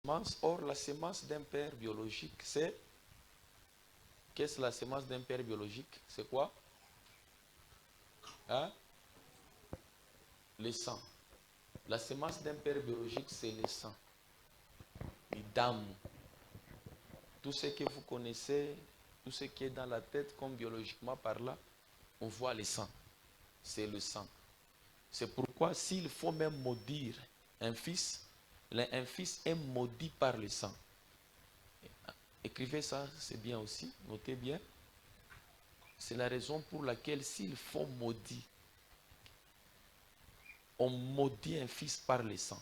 semence. Or, la semence d'un père biologique, c'est... Qu'est-ce la semence d'un père biologique? C'est quoi? Hein? Le sang. La semence d'un père biologique, c'est le sang. L'idam. Tout ce que vous connaissez, tout ce qui est dans la tête, comme biologiquement par là, on voit le sang. C'est le sang. C'est pourquoi s'il faut même maudire un fils est maudit par le sang. Écrivez ça, c'est bien aussi, notez bien. C'est la raison pour laquelle s'il faut maudire, on maudit un fils par le sang.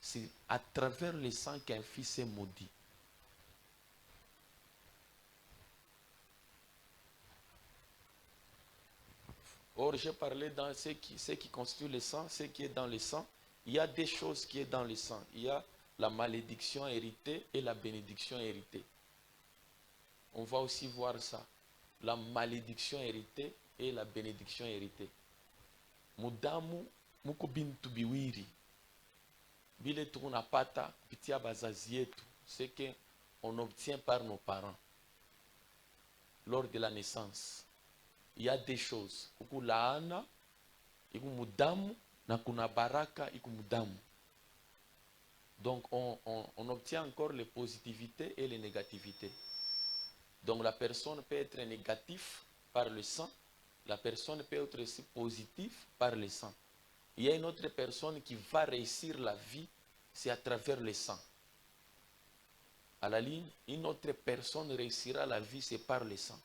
C'est à travers le sang qu'un fils est maudit. Or, j'ai parlé dans ce qui constitue le sang, ce qui est dans le sang. Il y a des choses qui sont dans le sang. Il y a la malédiction héritée et la bénédiction héritée. On va aussi voir ça. La malédiction héritée et la bénédiction héritée. Mudamu muko bintu biwiri. Bile tunapata kupitia bazazi yetu, ce qu'on obtient par nos parents lors de la naissance. Il y a des choses. Kuku laana, iku mudamu, na kuna baraka, iku mudamu. Donc on obtient encore les positivités et les négativités. Donc la personne peut être négative par le sang, la personne peut être aussi positive par le sang. Il y a une autre personne qui va réussir la vie, c'est à travers le sang. À la ligne, une autre personne réussira la vie, c'est par le sang.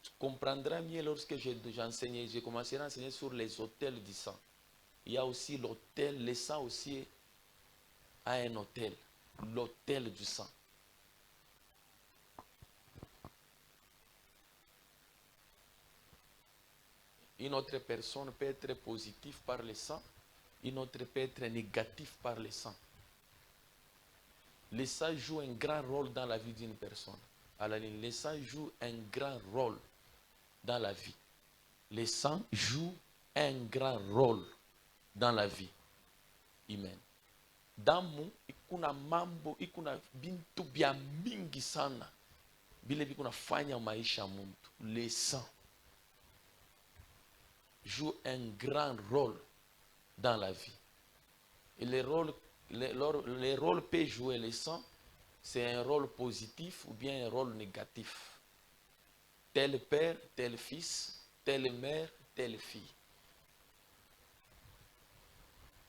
Tu comprendras mieux lorsque j'enseignais, j'ai commencé à enseigner sur les hôtels du sang. Il y a aussi l'hôtel, le sang aussi a un hôtel, l'hôtel du sang. Une autre personne peut être positive par le sang, une autre peut être négative par le sang. Le sang joue un grand rôle dans la vie d'une personne. Alors, le sang joue un grand rôle dans la vie. Le sang joue un grand rôle dans la vie humaine. Damu ikuna mambo, ikuna bintu bya mingi sana bile bikuna fanya maisha muntu. Le sang joue un grand rôle dans la vie. Et le rôle peut jouer le sang, c'est un rôle positif ou bien un rôle négatif. Tel père, tel fils, telle mère, telle fille.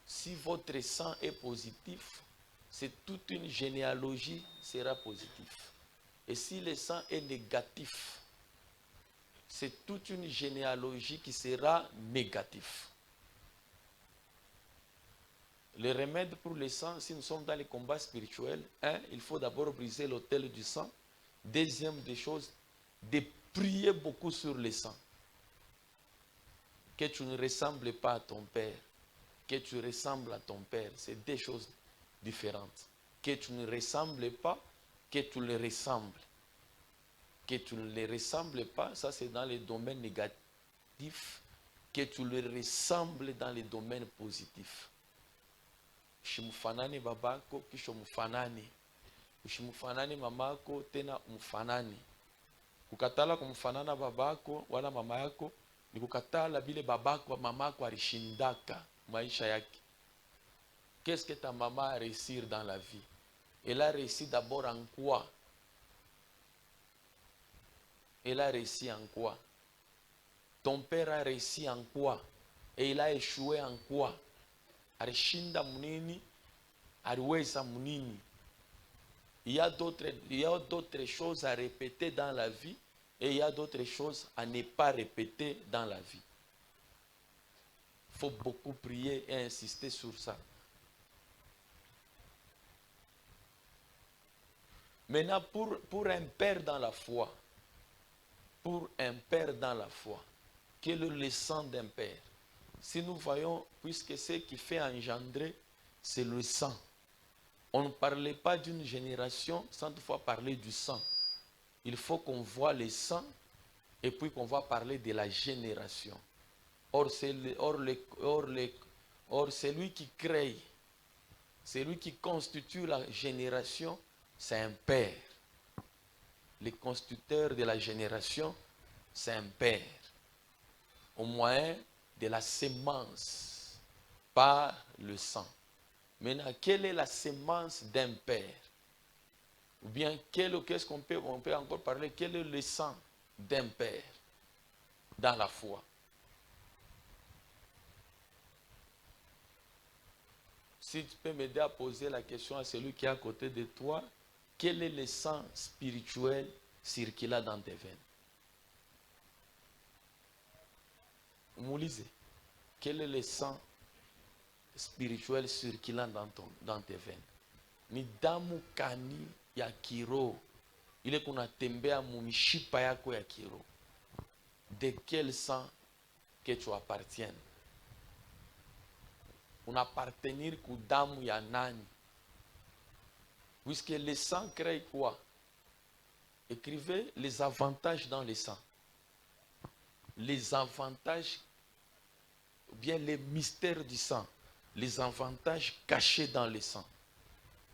Si votre sang est positif, c'est toute une généalogie sera positive. Et si le sang est négatif, c'est toute une généalogie qui sera négative. Le remède pour le sang, si nous sommes dans les combats spirituels, il faut d'abord briser l'autel du sang. Deuxième des choses, de prier beaucoup sur le sang. Que tu ne ressembles pas à ton père, que tu ressembles à ton père, c'est deux choses différentes. Que tu ne ressembles pas, que tu le ressembles. Que tu ne le ressembles pas, ça c'est dans les domaines négatifs. Que tu le ressembles dans les domaines positifs. Usimfanani babako kisha umfanani, usimfanani mamako tena umfanani. Kukatala kumfanana babako wala mama yako ni kukatala bile babako mamako alishindaka maisha yake. Qu'est-ce que ta maman a réussi dans la vie? Elle a réussi d'abord en quoi? Elle a réussi en quoi? Ton père a réussi en quoi? Et il a échoué en quoi? Alishinda munini, aliweza munini. Il y a d'autres choses à répéter dans la vie et il y a d'autres choses à ne pas répéter dans la vie. Il faut beaucoup prier et insister sur ça. Maintenant, pour un père dans la foi, quel est le sang d'un père? Si nous voyons, puisque ce qui fait engendrer, c'est le sang. On ne parlait pas d'une génération sans toutefois parler du sang. Il faut qu'on voit le sang et puis qu'on va parler de la génération. Or, c'est lui qui crée Celui qui constitue la génération, c'est un père. Le constituteur de la génération, c'est un père. Au moyen de la sémence, par le sang. Maintenant, quelle est la sémence d'un père? Ou bien, qu'est-ce qu'on peut, on peut encore parler, quel est le sang d'un père dans la foi? Si tu peux m'aider à poser la question à celui qui est à côté de toi, quel est le sang spirituel circulant dans tes veines? Vous lisez. Quel est le sang spirituel circulant dans tes veines? Ni damu kani ya kiroho ile kunatembea mumishipa yako ya kiroho. De quel sang que tu appartiens? Unappartenir ku damu ya nani? Puisque le sang crée quoi? Écrivez les avantages dans le sang. Les avantages, ou bien les mystères du sang. Les avantages cachés dans le sang.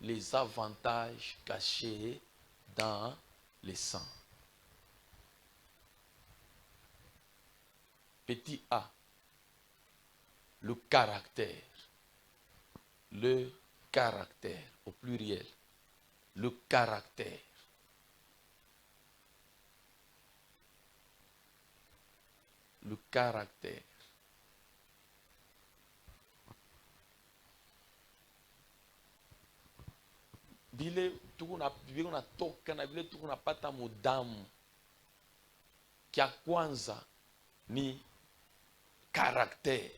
Les avantages cachés dans le sang. Petit a, le caractère. Le caractère, au pluriel. Le caractère. Le caractère. Bile tunatoka na vile tunapata mudamu. Kia kwanza ni caractère.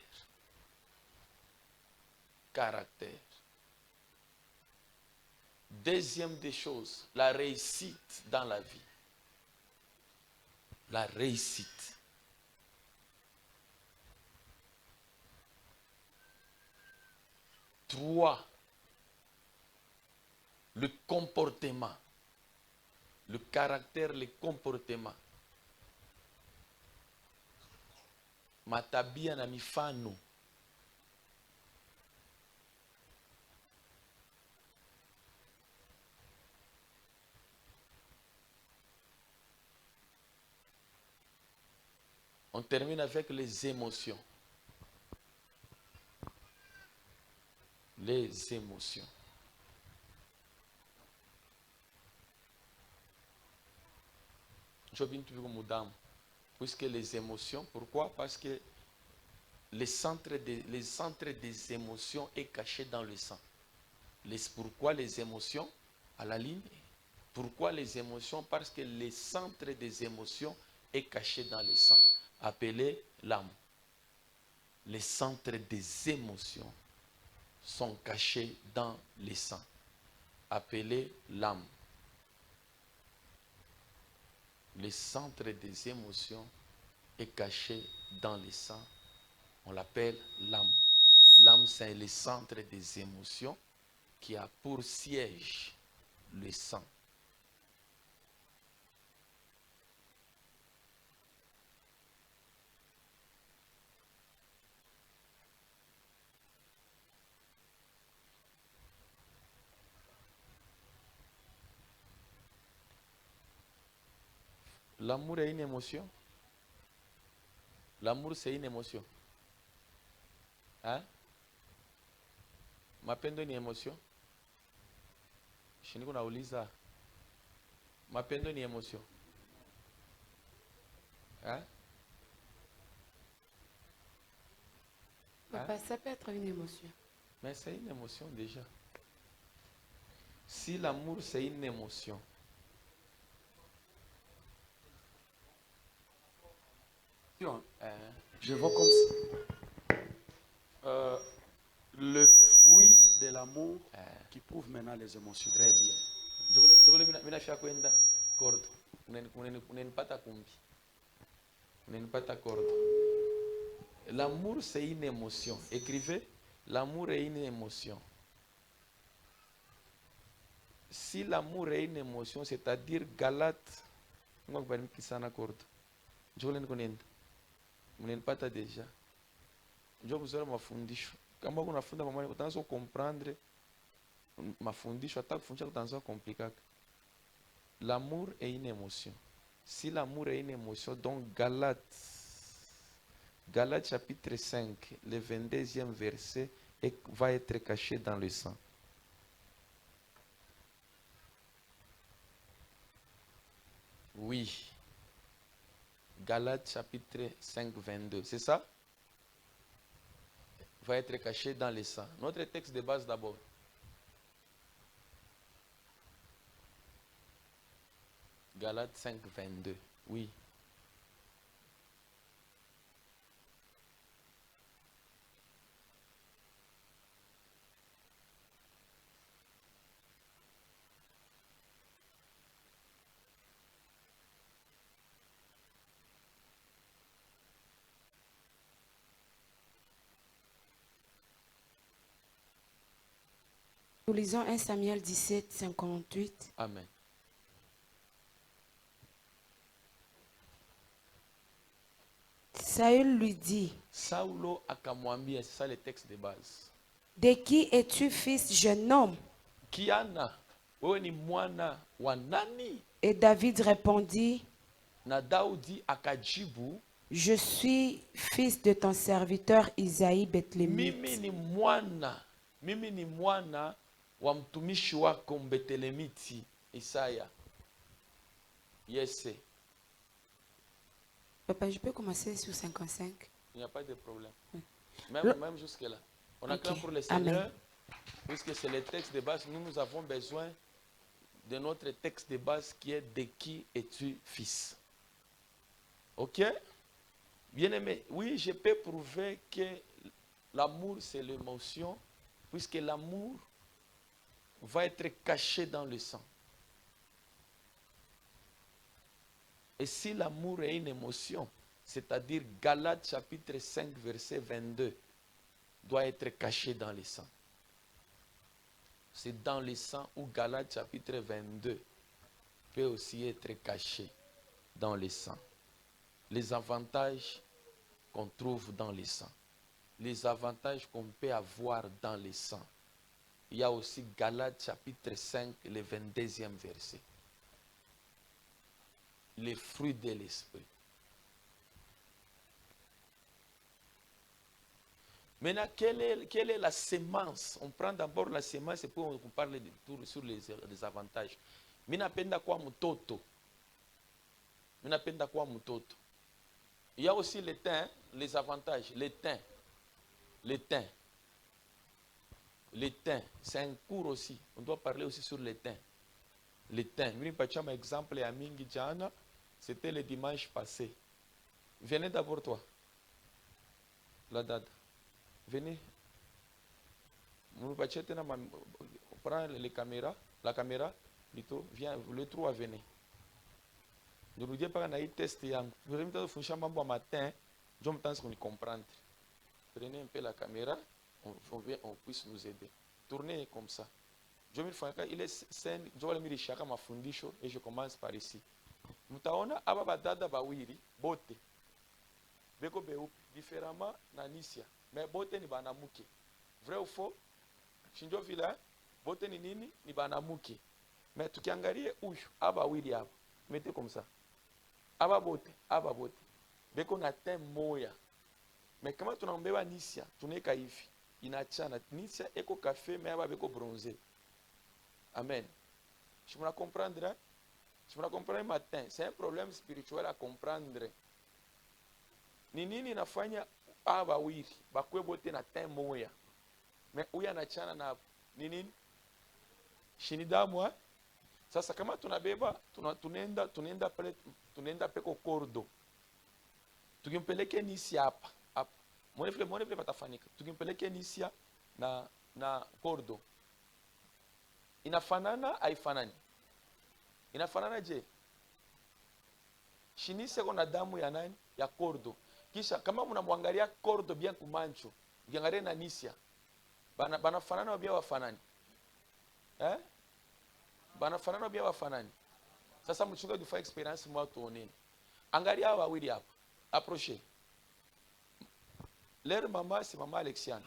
Caractère. Deuxième des choses, la réussite dans la vie. La réussite. Trois, le comportement. Le caractère, le comportement. Matabia na mifano. On termine avec les émotions. Les émotions. Puisque les émotions, pourquoi? Parce que le centre des émotions est caché dans le sang. Pourquoi les émotions? À la ligne. Pourquoi les émotions? Parce que le centre des émotions est caché dans le sang, appelé l'âme. Les centres des émotions sont cachés dans le sang, appelé l'âme. Le centre des émotions est caché dans le sang, on l'appelle l'âme. L'âme, c'est le centre des émotions qui a pour siège le sang. L'amour est une émotion. L'amour, c'est une émotion. Hein? Mapendo ni émotion. Shiniko nauliza. Mapendo ni émotion. Hein? Papa, ça peut être une émotion. Mais c'est une émotion déjà. Si l'amour, c'est une émotion, je vois comme ça. Le fruit de l'amour qui prouve maintenant les émotions. très bien. Zogole minafia kwenda kordo. Unenipata kumbi. Unenipata kordo. L'amour, c'est une émotion. Écrivez, l'amour est une émotion. Si l'amour est une émotion, c'est-à-dire Galate, moi je vais kisana kordo. Zogole nikonenda. Unenipata déjà. Ndio kuzora mafundisho. Kama unafunda mama utaanza comprendre mafundisho hata kufundisha kutanzua compliqué. L'amour est une émotion. Si l'amour est une émotion, donc Galates chapitre 5, le 22e verset va être caché dans le sang. Oui. Galates chapitre 5, 22. C'est ça? Va être caché dans le sang. Notre texte de base d'abord. Galates 5, 22. Oui. Nous lisons 1 Samuel 17, 58. Amen. Saül lui dit, Saulo akamwambia, c'est ça le texte de base. de qui es-tu fils, jeune homme? Kiana, wewe ni mwana wa nani? Et David répondit, Na Daudi akajibu, je suis fils de ton serviteur Isaïe mimi Bethlémite. ni mwana wa mtumishi wako Mbetlemiti Isaya. Yes. Papa, je peux commencer sur 55? Il n'y a pas de problème. Oui. Même jusque-là. On acclame Ok. pour le Amen. Seigneur, puisque c'est le texte de base. Nous avons besoin de notre texte de base qui est de qui es-tu fils. Ok? Bien-aimé, oui, je peux prouver que l'amour, c'est l'émotion, puisque l'amour va être caché dans le sang. Et si l'amour est une émotion, c'est-à-dire Galates chapitre 5, verset 22, doit être caché dans le sang. C'est dans le sang où Galates chapitre 22 peut aussi être caché dans le sang. Les avantages qu'on trouve dans le sang. Les avantages qu'on peut avoir dans le sang. Il y a aussi Galates chapitre 5, le 22e verset. Les fruits de l'esprit. Maintenant, quelle est la sémence? On prend d'abord la sémence et puis on parle sur les avantages. Minapenda kwa mtoto. Minapenda kwa mtoto. Il y a aussi le thym, les avantages. Le thym. Le thym. Le thym, c'est un cours aussi. On doit parler aussi sur le thym. Le thym. Un exemple à Mingi Djana, c'était le dimanche passé. Venez d'abord toi. La date. Venez. Prends les caméras, la caméra, plutôt, viens, le 3 venez. Nous nous disons pas qu'on a eu test yang. Vous avez mis fonctionner mambo matin, je me pense qu'on y comprendre. Prenez un peu la caméra, on puisse nous aider. Tournez comme ça. Je me fais il est scène, je vais le mettre chaka mafundisho et je commence par ici. Mutaona aba badada bawiri bote. Beko beupi différemment na Nisia. Mais bote ni banamuke. Vrai ou faux? Shinjo vila bote ni nini? Ni banamuke. Mais tukiangalie huyu aba wili hapa. Mettez comme ça. Aba bote. Beko na tem moya. Mais kama tunambeba Nisia, tuneka hivi. Inachana. Nisia eko café mais aba beko bronzé. Amen. Je me la comprendre. Je me la comprendre matin. C'est un problème spirituel à comprendre. Ni nini nafanya aba wili bakwe bote na tem moya. Mais uya anachana na nini? Shinidamu. Sasa kama tunabeba tunaenda peko kordo. Tukimpeleke Nisia hapa. Mwone vile patafanika. Tukimpeleke Nisia na kordo. Inafanana haifanani? Inafanana je? Shinisia kuna damu ya nani? Ya kordo. Kisha kama mnamwangalia kordo bien kumancho, ukiangalia na Nisia, banafanana bia wafanani? Banafanana bia wafanani? Sasa mchunga dufa experience mwa tuoneni. Angalia wawili hapa. Approcher. Leur maman c'est maman Alexiane.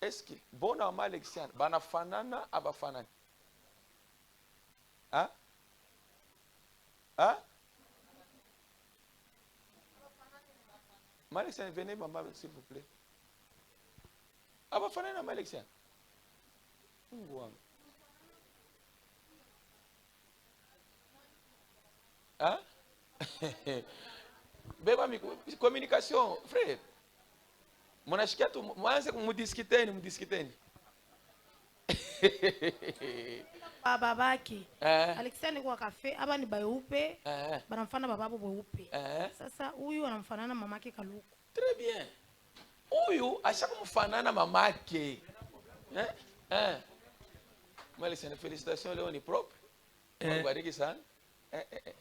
est-ce que bona mama Alexiane banafanana abafanani? Hein? Hein? Alexiane, venez maman s'il vous plaît. Abafanana mama Alexiane. Hein? Beba communication, frère. Monashikia tu mwanze mudiskiteni. Babaki. Alexiane kwa kafe, aba ni bayeupe, banamfana bababo bweupe. Sasa huyu anamfanana mamake Kaluku. Très bien. Huyu ashakumfanana mamake. Alexiane, félicitations, leo ni propre. Bariki sana.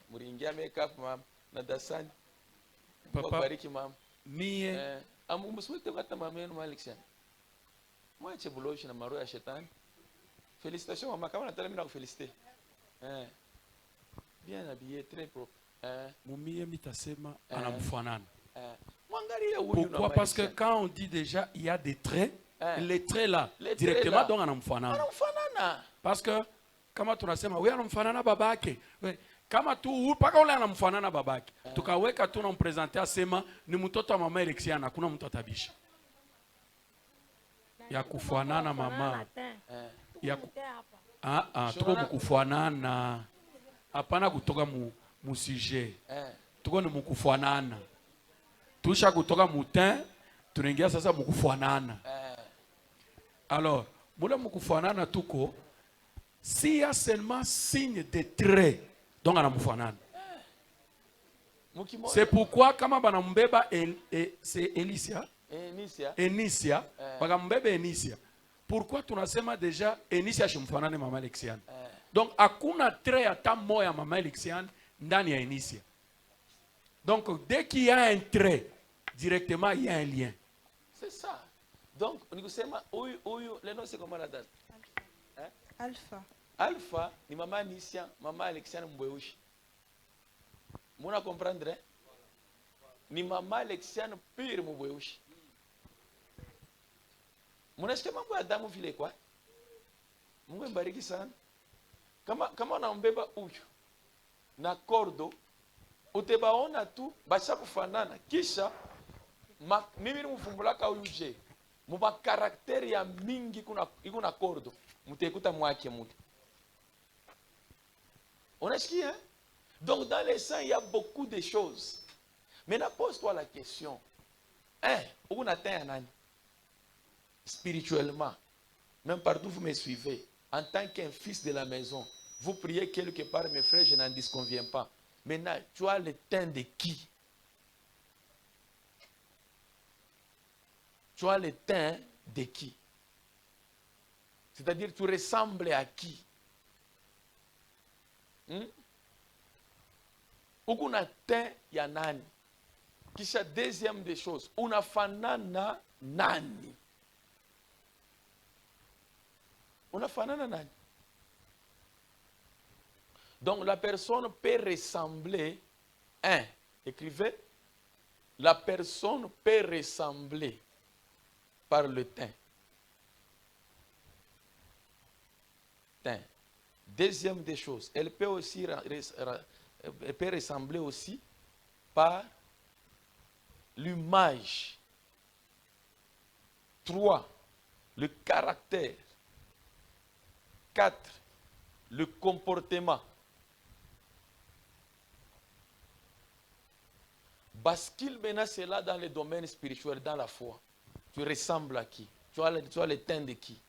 Muringia makeup mama na dasani. Papa bariki mama. Mie Amuswete kata mama yenu Alexiane. Mwache buloshi na maro ya shetani. Félicitations maman, kama nataka mimi nakufeliciter. Bien habillé, très propre. mumie mitasema anamfanana. Mwangalie huyu. Pourquoi? Parce que quand on dit déjà il y a des traits, les traits là directement donc anamfanana. Anamfanana. Parce que kama tunasema huyu anamfanana babake. Kama tu paka ule anamfanana babake. Tukaweka tu nampresenter asema ni mtoto wa mama Alexiane, hakuna mtu atabisha. Ya kufanana mama. Ya tuko mkufanana. Hapana kutoka mu sujet. Tuko ni mkufanana. Tusha kutoka mutin, tunaingia sasa mkufanana. Alors, mule mkufanana tuko s'il y a seulement signe de trait, donc anamfanana. C'est pourquoi kama banambeba c'est Enicia. Bagambeba Enicia. Pourquoi tunasema déjà Enicia shimfanane mama Alexiane? Donc hakuna trait hata moya mama Alexiane ndani ya Enicia. Donc dès qu'il y a un trait, directement il y a un lien. C'est ça. Donc on dit le nom c'est comment la date? Alpha. Alpha ni mama Enicia, mama Alexiane Mbweushi. Muna comprendre? Ni mama Alexiane pire Mbweushi. Munasikia mambo ya damu vile kwa? Mungu mbariki sana. Kama unambeba huyu na kordo, utebaona tu basha kufanana. Kisha mimi nimufumbulaka huyu je. Muba karakteri ya mingi kuna kordo. Mutekuta mwake mutu. Unasikia? Donc dans les sangs, il y a beaucoup de choses. Maintenant, pose-toi la question. Où on atteint un âne? Spirituellement, même partout vous me suivez, en tant qu'un fils de la maison, vous priez quelque part, mes frères, je n'en disconviens pas. Maintenant, tu as le teint de qui? Tu as le teint de qui? C'est-à-dire, tu ressembles à qui? Ukuna teint ya nani? Kisha deuxième des choses, unafanana nani? Unafanana nani? Donc la personne peut ressembler, écrivez, la personne peut ressembler par le teint. Teint. Deuxième des choses, elle peut aussi ressembler aussi par l'image. 3, le caractère. 4, le comportement. Bascule maintenant cela dans le domaine spirituel, dans la foi. Tu ressembles à qui? Tu as le teint de qui?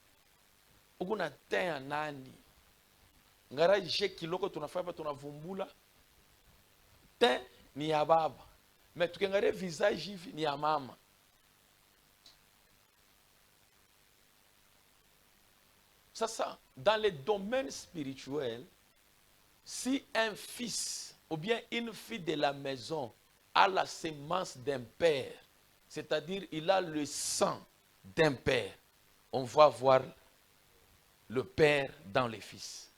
Ukuna teint nani? Ngara je kiloko tunafanya tunavumbula. Teint ni ya baba. Mais tukiangalia visage hivi ni ya mama. Ça, dans le domaine spirituel, si un fils ou bien une fille de la maison a la sémence d'un père, c'est-à-dire il a le sang d'un père, on va voir le père dans les fils.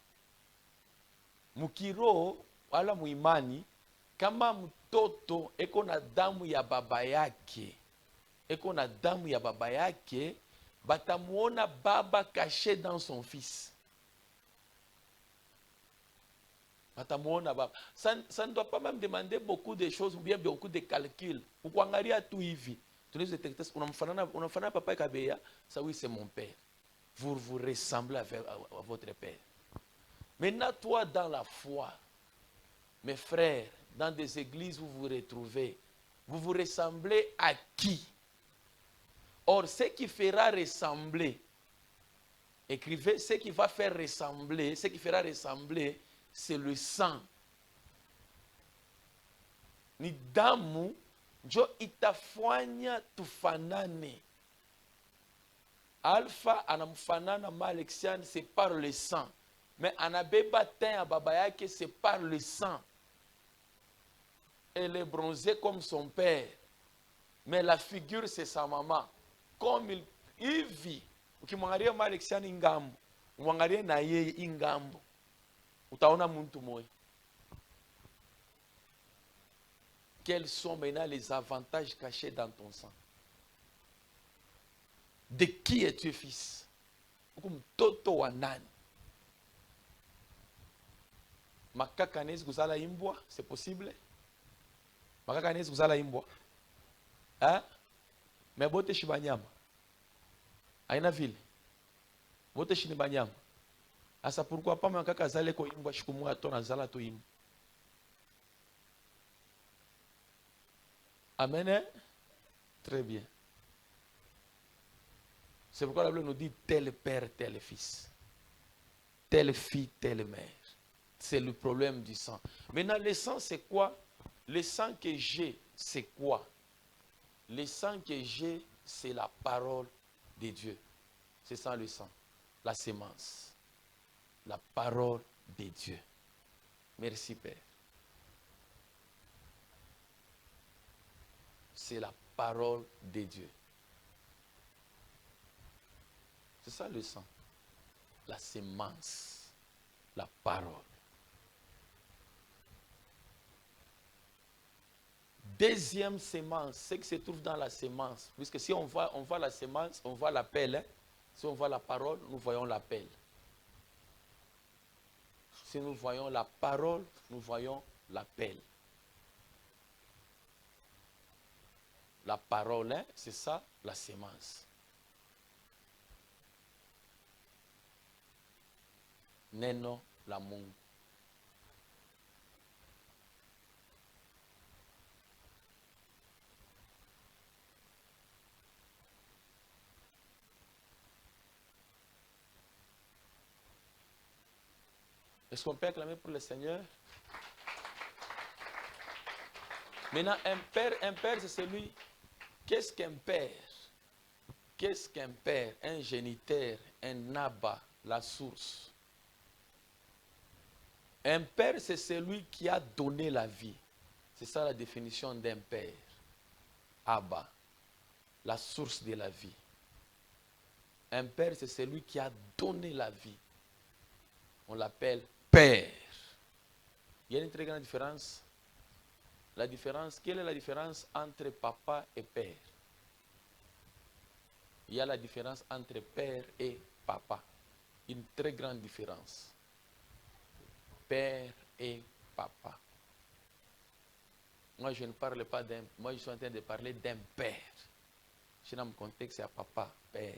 Mukiro wala muimani kama mtoto eko na damu ya baba yake, Batamuona baba caché dans son fils. Batamuona baba. Ça ne doit pas même demander beaucoup de choses ou bien beaucoup de calculs. Ukwangalia tu hivi. Tunaweza détecter unamfanana papa Kabeya, ça oui c'est mon père. Vous vous ressemblez à votre père. Maintenant toi dans la foi, mes frères, dans des églises où vous vous retrouvez, vous vous ressemblez à qui? Or, ce qui fera ressembler, écrivez, ce qui va faire ressembler, ce qui fera ressembler, c'est le sang. Ni damu, njo itafanya tufanane. Alpha anamfanana Malexian, c'est par le sang. Mais anabeba ten à baba yake, c'est par le sang. Elle est bronzée comme son père. Mais la figure, c'est sa maman. Comme il vit. Ukimwangalia Malexian ingambo, umwangalie na yeye ingambo, utaona muntu moya. Quels sont maintenant les avantages cachés dans ton sang? De qui es-tu fils? Comme Toto wa nani? Makaka nezi kuzala imbwa, c'est possible? Makaka nezi kuzala imbwa? Hein? Mais bote shibanyama. Aina vile. Bote shinibanyama. Asa pourquoi pas makaka zale ko imbwa shikumwa to na zala to imbwa? Amen. Hein? Très bien. C'est pourquoi la Bible nous dit tel père, tel fils. Telle fille, telle mère. C'est le problème du sang. Maintenant, le sang, c'est quoi? Le sang que j'ai, c'est quoi? Le sang que j'ai, c'est la parole de Dieu. C'est ça le sang. La sémence. La parole de Dieu. Merci, Père. C'est la parole de Dieu. C'est ça le sang. La sémence. La parole. Deuxième sémence, ce qui se trouve dans la sémence. Puisque si on voit la sémence, on voit l'appel. Hein? Si on voit la parole, nous voyons l'appel. Si nous voyons la parole, nous voyons l'appel. La parole, hein, c'est ça, la sémence. Neno la Mungu. Est-ce qu'on peut acclamer pour le Seigneur? Maintenant, un père, c'est celui. Qu'est-ce qu'un père? Qu'est-ce qu'un père? Un géniteur, un Abba, la source. Un père, c'est celui qui a donné la vie. C'est ça la définition d'un père. Abba, la source de la vie. Un père, c'est celui qui a donné la vie. On l'appelle père. Il y a une très grande différence. La différence, quelle est la différence entre papa et père? Il y a la différence entre père et papa. Une très grande différence. Père et papa. Moi, je ne parle pas d'un... Moi, je suis en train de parler d'un père. Je suis dans mon contexte, c'est à papa, père.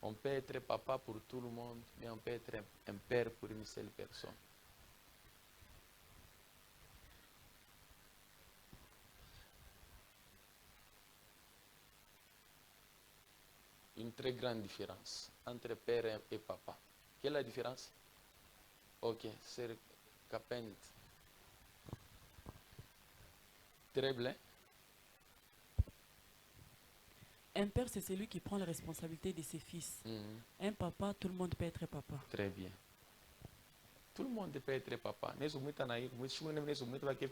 On peut être papa pour tout le monde, mais on peut être un père pour une seule personne. Une très grande différence entre père et papa. Quelle est la différence? Ok, c'est Capent. Très bien. Un père, c'est celui qui prend la responsabilité de ses fils. Un papa, tout le monde peut être papa. Très bien. Tout le monde peut être papa.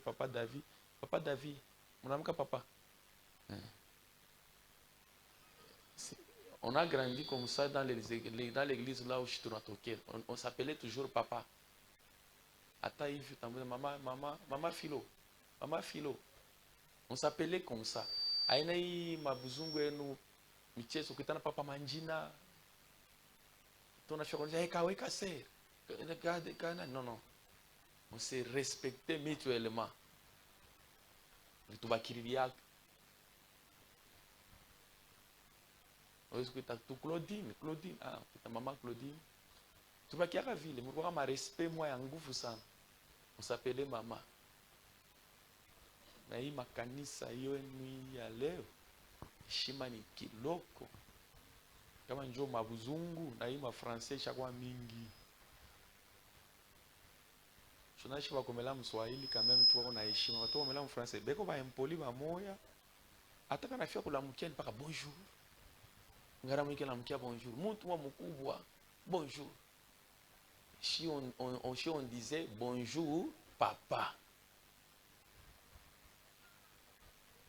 Papa David. Papa David. Mon ami papa. On a grandi comme ça dans l'église là où je suis toqué. On s'appelait toujours papa. Maman Philo. Maman Philo. On s'appelait comme ça. Aina hii mabuzungu yenu michezo kitana papa manjina. Tunafika on kaweka ser. Non non. On s'est respecté mutuellement. Tubakiriria. Tu Claudine, ah, ta maman Claudine. Tubakiaka vile, mko ma respect moi ya nguvu sana. On s'appelait maman. Na hii makanisa hiyo ni ya leo. Heshima ni kiloko. Kama njoo mabuzungu na hii mafrancais chakwa mingi. Tunashi bakomela mswahili kama mtu wako na heshima. Watu wamela mfrancais beko ba impoli ba moya. Hata kana fia kulamukia mpaka bonjour. Ngara mwike lamukia bonjour. Mtu wa mkubwa bonjour. Si on disait bonjour papa.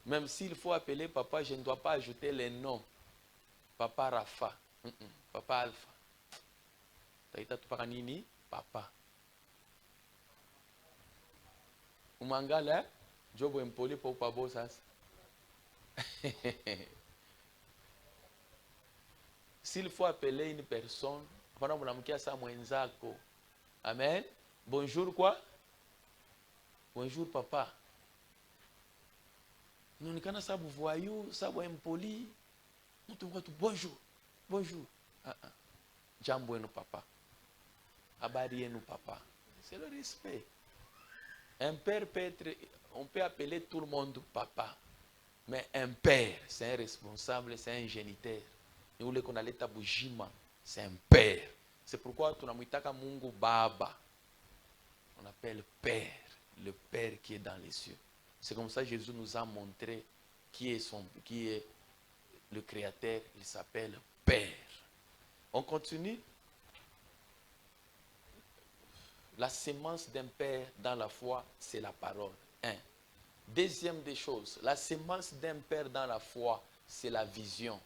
Même s'il faut appeler papa, je ne dois pas ajouter les noms. Papa Rafa. Papa Alpha. Taita tupaka nini? Papa. Umangala, jobo empoli pour pabo sasa. S'il faut appeler une personne, pendant que vous avez mwenzako. Amen. Bonjour quoi? Bonjour papa. Nous ne connaissons pas voyou, ça va impoli. Nous te voyons bonjour. Bonjour. Jambo nous papa. Abari nous papa. C'est le respect. Un père peut être, on peut appeler tout le monde papa. Mais un père, c'est un responsable, c'est un géniteur. Nous voulons qu'on allait tabujima, c'est un père. C'est pourquoi tu n'as Mungu Baba. On appelle Père, le Père qui est dans les cieux. C'est comme ça que Jésus nous a montré qui est le Créateur. Il s'appelle Père. On continue. La sémence d'un père dans la foi, c'est la parole. Un. Deuxième des choses, la sémence d'un père dans la foi, c'est la vision.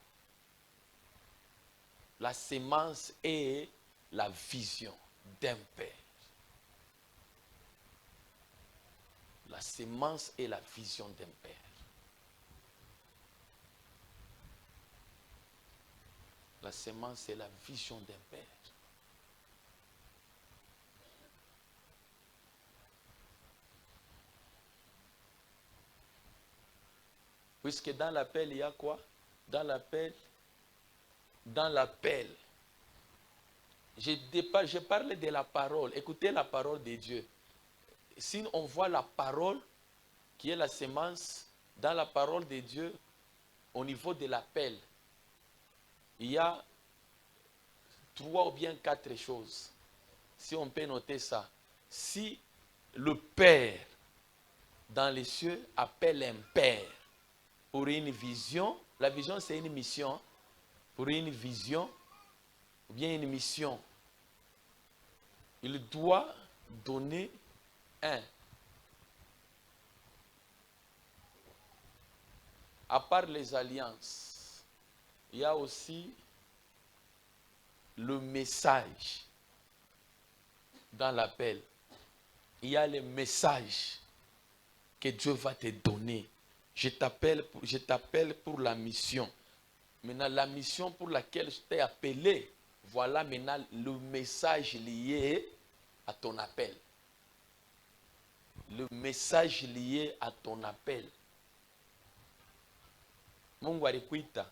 La sémence est la vision d'un père. La sémence est la vision d'un père. La sémence est la vision d'un père. Puisque dans l'appel, il y a quoi? Dans l'appel, je parle de la parole. Écoutez la parole de Dieu. Si on voit la parole, qui est la sémence, dans la parole de Dieu, au niveau de l'appel, il y a 3 ou bien 4 choses. Si on peut noter ça. Si le Père dans les cieux appelle un Père pour une vision, la vision c'est une mission, pour une vision, ou bien une mission, il doit donner un. À part les alliances, il y a aussi le message dans l'appel. Il y a les messages que Dieu va te donner. Je t'appelle pour la mission. Maintenant, la mission pour laquelle je t'ai appelé, voilà maintenant le message lié à ton appel. Le message lié à ton appel. Mungu alikuita.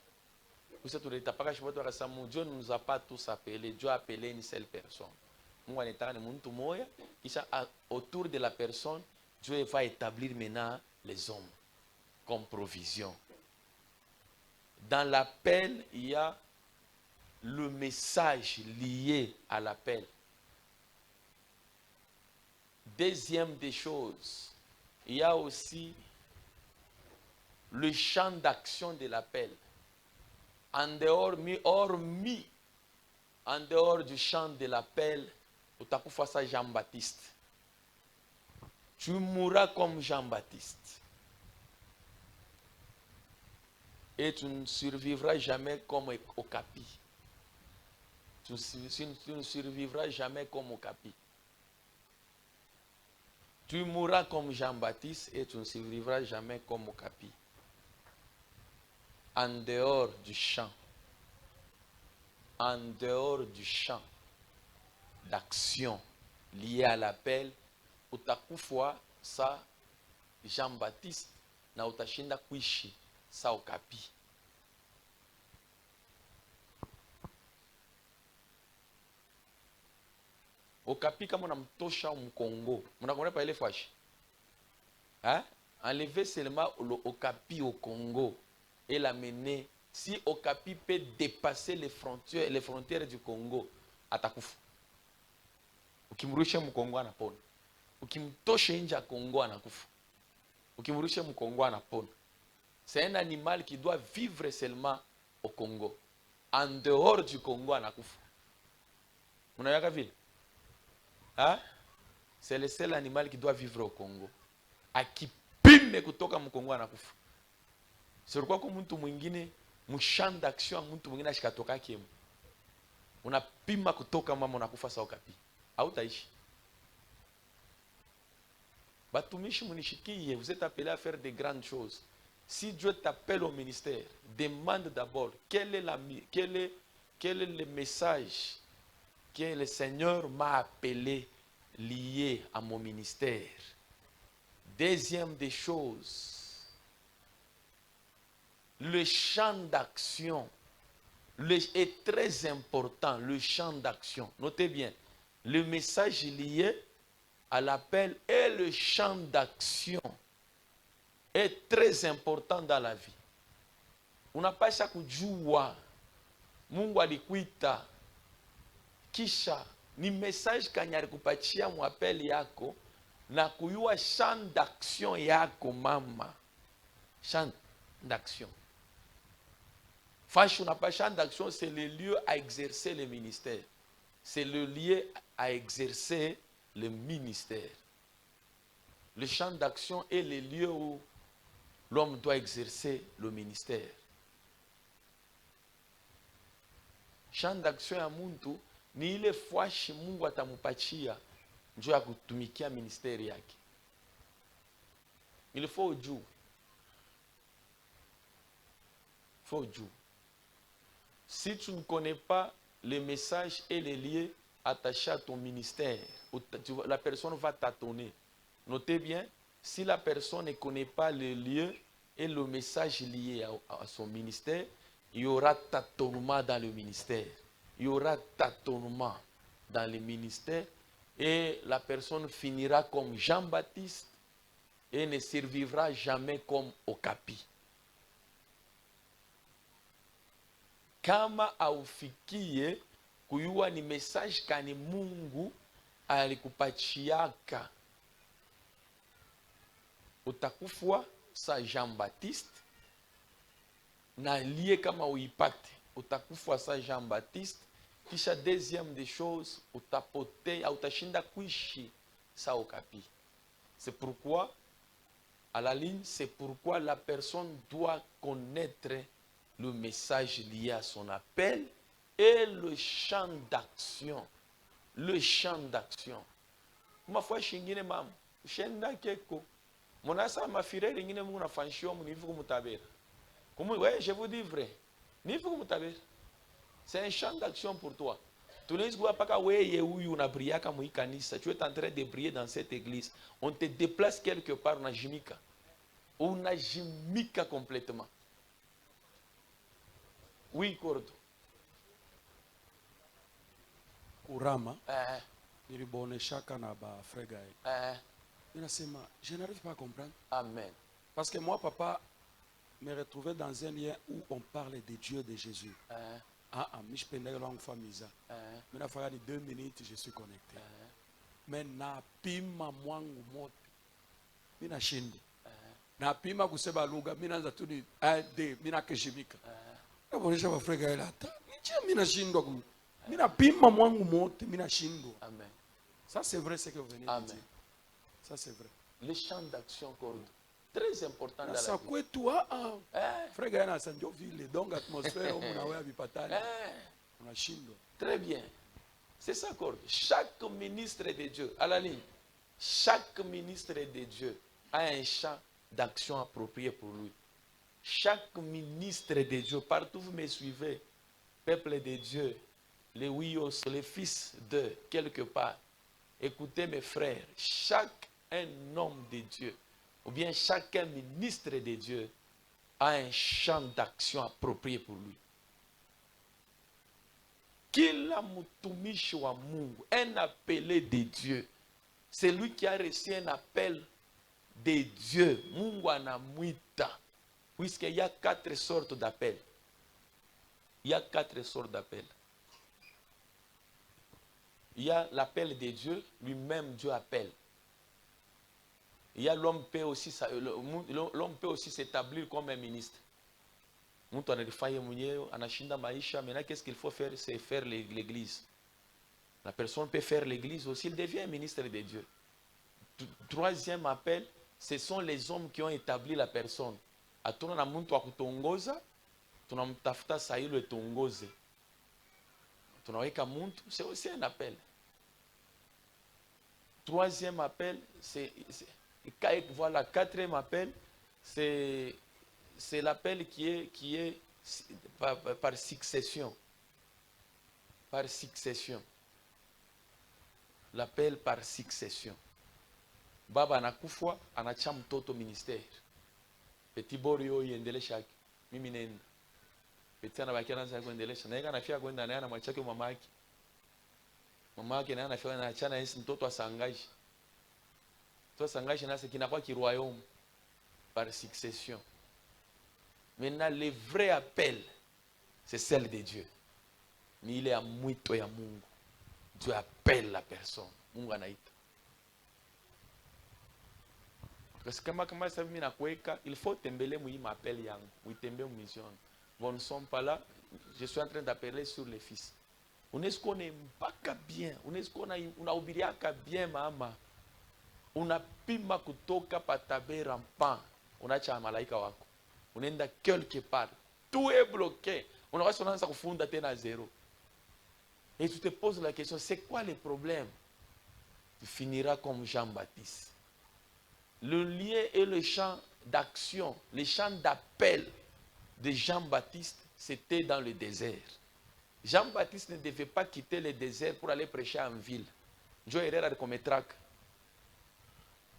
Dieu ne nous a pas tous appelés. Dieu a appelé une seule personne. Autour de la personne, Dieu va établir maintenant les hommes comme provision. Dans l'appel, il y a le message lié à l'appel. Deuxième des choses, il y a aussi le champ d'action de l'appel. En dehors du champ de l'appel, tu as face à Jean-Baptiste. Tu mourras comme Jean-Baptiste. Et tu ne survivras jamais comme Okapi. Tu ne survivras jamais comme Okapi. Tu mourras comme Jean-Baptiste et tu ne survivras jamais comme Okapi. En dehors du champ. En dehors du champ d'action lié à l'appel, utakufa sa Jean-Baptiste na utashinda kuishi sa Okapi. Okapi kama unamtosha Mkongo, mnakonea pa ile fashi. Hein? Enlever seulement le Okapi au Congo et l'amener. Si Okapi peut dépasser les frontières du Congo, atakufa. Ukimrusha Mkongo anapona. Ukimtosha nje ya Congo anakufa. Ukimrusha Mkongo anapona. C'est un animal qui doit vivre seulement au Congo. En dehors du Congo anakufa. Unayaka vile? Hein? C'est le seul animal qui doit vivre au Congo. Akipime kutoka Mkongo anakufa. C'est pourquoi kwa mtu mwingine mchamp d'action mtu mwingine ashikatoka kiemu. Unapima kutoka mama unakufa sa Okapi. Hautaishi. Batumishi munishikiye, vous êtes appelé à faire de grandes choses. Si Dieu t'appelle au ministère, demande d'abord quel est le message que le Seigneur m'a appelé lié à mon ministère. Deuxième des choses, le champ d'action est très important, le champ d'action. Notez bien, le message lié à l'appel et le champ d'action est très important dans la vie. Unapasha kujua Mungu alikuita kisha ni message kanyari kupatia mwapeli yako na kuyua champ d'action yako mama. Champ d'action. Fache unapa champ d'action, c'est le lieu à exercer le ministère. C'est le lieu à exercer le ministère. Le champ d'action est le lieu où l'homme doit exercer le ministère. Champ d'action ya muntu ni ile fwashi Mungu atamupatia njoo ya kutumikia ministeri yake. Il faut ujue. Faut ujue. Si tu ne connais pas le message et les lieux attachés à ton ministère, la personne va tâtonner. Notez bien, si la personne ne connaît pas le lieu et le message lié à son ministère, il y aura tâtonnement dans le ministère. Il y aura tâtonnement dans le ministère et la personne finira comme Jean-Baptiste et ne survivra jamais comme Okapi. Kama aufikie kuyua ni message kani Mungu alikupachiaka, utakufwa sa Jean-Baptiste na liye kama uipate, utakufwa sa Jean-Baptiste. Kisha deuxième des choses, utapote utashinda kuishi sa Okapi. C'est pourquoi à la ligne, c'est pourquoi la personne doit connaître le message lié à son appel et le champ d'action. Le champ d'action. Ma foi shingine mam, shenda keko. Monasa mafire ringine muna fanshio munifu mutabera. Comme ouais, je vous dis vrai. Nifu mutabera. C'est un champ d'action pour toi. Tu ne dis pas que tu es en train de prier dans cette église. On te déplace quelque part dans Jimika. On a Jimika complètement. Oui, Cordo. Kurama. Nilibone shaka na ba frega. Je n'arrive pas à comprendre. Amen. Parce que moi, papa, me retrouvais dans un lien où on parle de Dieu, de Jésus. Je peux pas langue famille. Mais il faut 2 minutes, je suis connecté. Mais na pima mwangu moto. Mina shindi. Na pima kusema lugha, mina anza tu ni ade, mina keshimika. Nabonesha Afrika ile hata. Niche mina shindwa ku. Mina pima mwangu moto, mina shindwa. Amen. Ça c'est vrai ce que vous venez de dire. Ça c'est vrai. Le champ d'action Cordo. Très important dans la ça vie. quoi toi frère yana sanjo vile donc atmosphère où mnawe vipatani unashindwa. Très bien. C'est ça Cordo. Chaque ministre de Dieu à la ligne, Chaque ministre de Dieu a un champ d'action approprié pour lui. Chaque ministre de Dieu, partout vous me suivez, peuple de Dieu, les Wios, les fils de quelque part, écoutez mes frères, chaque un homme de Dieu, ou bien chacun ministre de Dieu, a un champ d'action approprié pour lui. Kila mtumishi wa Mungu, un appelé de Dieu, c'est lui qui a reçu un appel de Dieu. Mungu anamwita. Puisqu'il y a 4 sortes d'appels. Il y a 4 sortes d'appels. Il y a l'appel de Dieu, lui-même Dieu appelle. Il y a l'homme peut aussi s'établir comme un ministre. Maintenant, qu'est-ce qu'il faut faire? C'est faire l'église. La personne peut faire l'église aussi, il devient un ministre de Dieu. Troisième appel, ce sont les hommes qui ont établi la personne. Atuna na muntu wa kutongoza, tunamtafuta sahihi etongoze. Tunaweka muntu, c'est aussi un appel. Troisième appel, voilà, quatrième appel, c'est l'appel qui est par succession. Par succession. L'appel par succession. Baba anakufa, anacha mtoto ministère. Petit borio yendelesha mimi nenda. Petit anabakia anaanza kuendelesha. Na yeye anafia kwenda naye anamwachia mama yake. Mama yake naye anafia anaachana yeye mtoto asangaji. Mtoto asangaji nasi kinakuwa kiroyaume par succession. Maintenant le vrai appel c'est celle de Dieu. Ni ile ya mwito ya Mungu. Dieu appelle la personne. Mungu anaita. Parce que kama sasa mimi nakuweka, il faut tembele muhimu appel yangu, uitembe mission. Bon, nous ne sommes pas là, je suis en train d'appeler sur les fils. UNESCO ne mpaka bien, UNESCO unahubiriaka bien mama. Unapima kutoka patabera mpa, unaacha malaika wako. Unaenda quelque part, tout est bloqué. Unaanza kufunda tena zéro. Et tu te poses la question, c'est quoi le problème? Tu finiras comme Jean-Baptiste. Le lien et le champ d'action, le champ d'appel de Jean-Baptiste, c'était dans le désert. Jean-Baptiste ne devait pas quitter le désert pour aller prêcher en ville. Joe Herrera Arcometraca.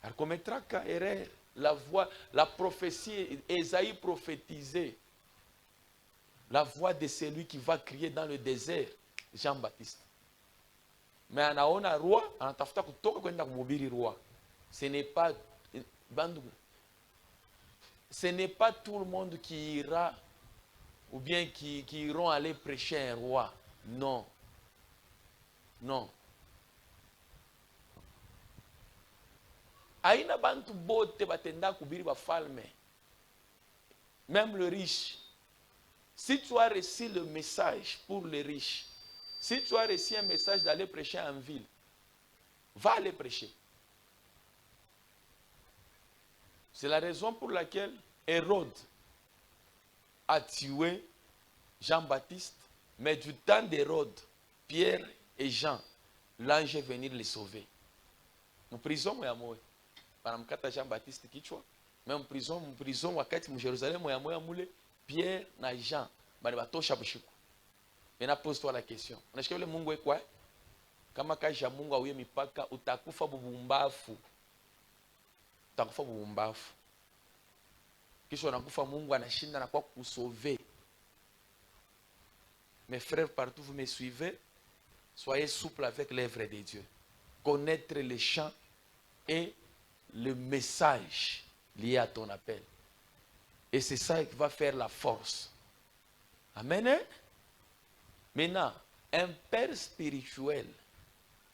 Arcometraca Herrera, la voix, la prophétie, Ésaïe prophétisait. La voix de celui qui va crier dans le désert, Jean-Baptiste. Mais anaona roi, anatafuta kutoka kwenda kumhubiri roi. Ce n'est pas tout le monde qui ira ou bien qui iront aller prêcher un roi. Non. Non. Aina bantu bote batenda kubiri bafalme. Même le riche. Si tu as reçu le message pour les riches, si tu as reçu un message d'aller prêcher en ville, va aller prêcher. C'est la raison pour laquelle Hérode a tué Jean-Baptiste, mais du temps d'Hérode, Pierre et Jean, l'ange est venu les sauver. En prison, moi, panamkata Jean-Baptiste kichwa, mais en prison, wakati mu Jérusalem, moi, Pierre et Jean, batosha bushiku. Maintenant, pose-toi la question. Unashika yule Mungu kwa? Kama kaja Mungu auye mipaka, utakufa bubumbafu. Utakufa bubumbafu. Kisha unakufa Mungu anashinda na kwa kusauver. Mes frères, partout vous me suivez, soyez souples avec l'œuvre de Dieu. Connaître les champs et le message lié à ton appel. Et c'est ça qui va faire la force. Amen. Hein? Maintenant, un père spirituel.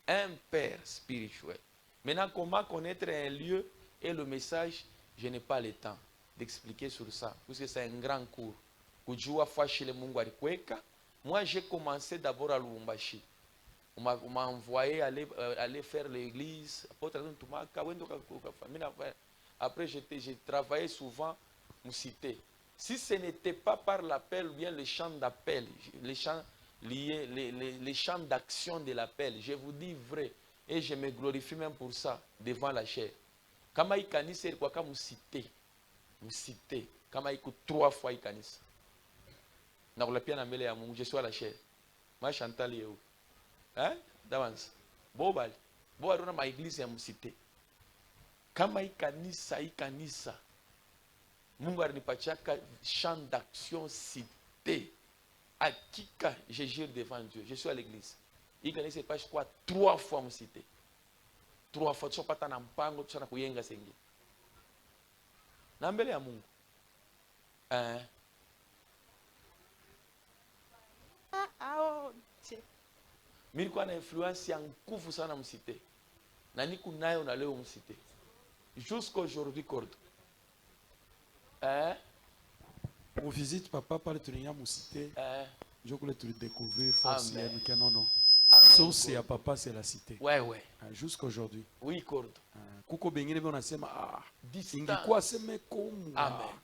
Un père spirituel. Maintenant, comment connaître un lieu et le message? Je n'ai pas le temps d'expliquer sur ça. Parce que c'est un grand cours. Moi, j'ai commencé d'abord à Lubumbashi. On m'a envoyé aller faire l'église. Après, j'ai travaillé souvent en cité. Si ce n'était pas par l'appel ou bien les champs d'appel, les champs liés, les champs d'action de l'appel, je vous dis vrai, Et je me glorifie même pour ça, devant la chair. Kama ikanisa ilikuwa kama msite. Kama iko 3 fois ikanisa. Na kulapia na mbele ya Mungu, je suis à la chair. Ma Chantal yeu. Hein? D'avance. Bobali. Bobali na ma église ya msite. Kama ikanisa. Mungu alinipatia champ d'action cité. Akika, je jure devant Dieu. Je suis à l'église. Ikanisa pas je crois 3 fois msite. 3 fois tu pata na mpango tu na kuyenga sengi. Na mbele ya Mungu. Nilikuwa na influence ya nguvu sana msite. Na niko nayo na leo msite. Jusqu'aujourd'hui corde. On visite papa par le tuninga moussité. Je voulais te découvrir force que non. Sauf c'est à papa c'est la cité. Ouais. Jusqu'aujourd'hui. Oui corde. Kuko bengine bana sema ingikuwa sema komu.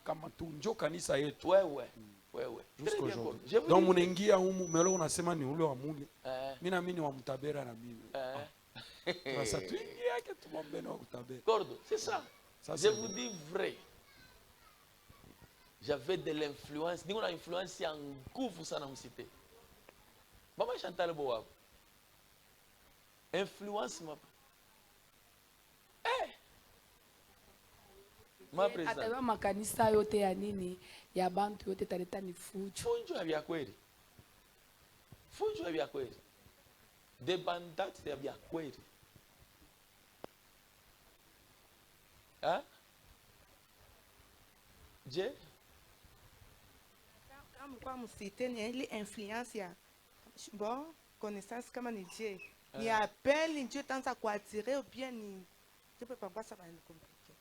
Kama tunjo kanisa yetu. Ouais. Jusqu'aujourd'hui. Donc munengia humu melo unasema ni ule wa mule. Mimi na mimi wa mtabera na mimi. Sasa tuingia ke tumombe na kutabera. Corde, c'est ça. Je vous dis vrai. J'avais de l'influence. Nous on a influence en nguvu sana msite. Mama Chantal Boab. Influence ma. Ma president. Atawa makanisa yote ya nini ya bantu yote taleta ni fujo. Fujo ya kweli. Fujo ya kweli. De bandats ya kweli. Je kwa msite ni ile influence ya bon connaissance kama ni je ni appel ni je tanza kwa attirer ou bien ni je peux pas ça va être compliqué.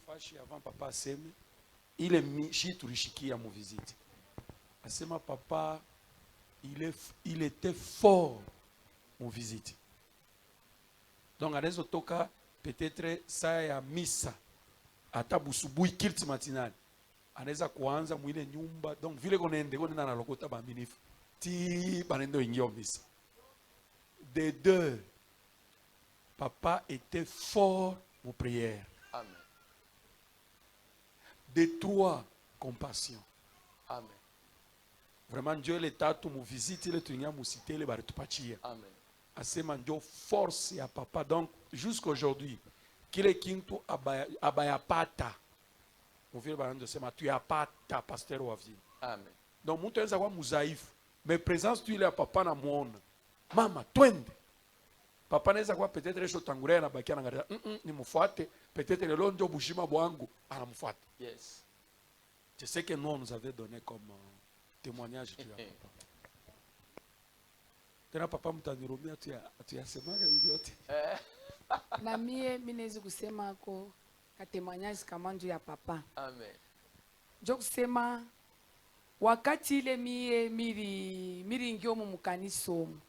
Fashi avant papa aseme ile mishi tulishikia mu visite. Asema papa il était fort en visite. Donc anaweza toka peut-être saa ya misa hata busubuhi kilti matinali anaweza kuanza mwile nyumba. Donc vile konende na lokota baminifu ti banendo ingia misa. De 2 papa était fort en prière. Amen. De 3 compassion. Amen. Vraiment Dieu le tatu mu visite ile tuingia musite ile bari tupachia. Amen. Asema ndio force ya papa. Donc jusqu'aujourd'hui kile kintu abayapata muvile banando sema tu yapata pasteur wa vile. Amen. Donc mtu anaweza kuwa muzaifu mais présence tu ile ya papa na muona mama twende papa anaweza kuwa peut-être esho tangulia na bakia na ngalia ni mfuate peut-être lelo ndio bushima bwangu anamfuata. Yes. C'est ce que nous avait donné comme témoignage tu ya papa. Tena papa mtanirumia tu yasemaga yote. Na mie minezi kusema ko katemanyasi kama nju ya papa. Amen. Jo kusema wakati ile mie miri ngio mu mukanisomo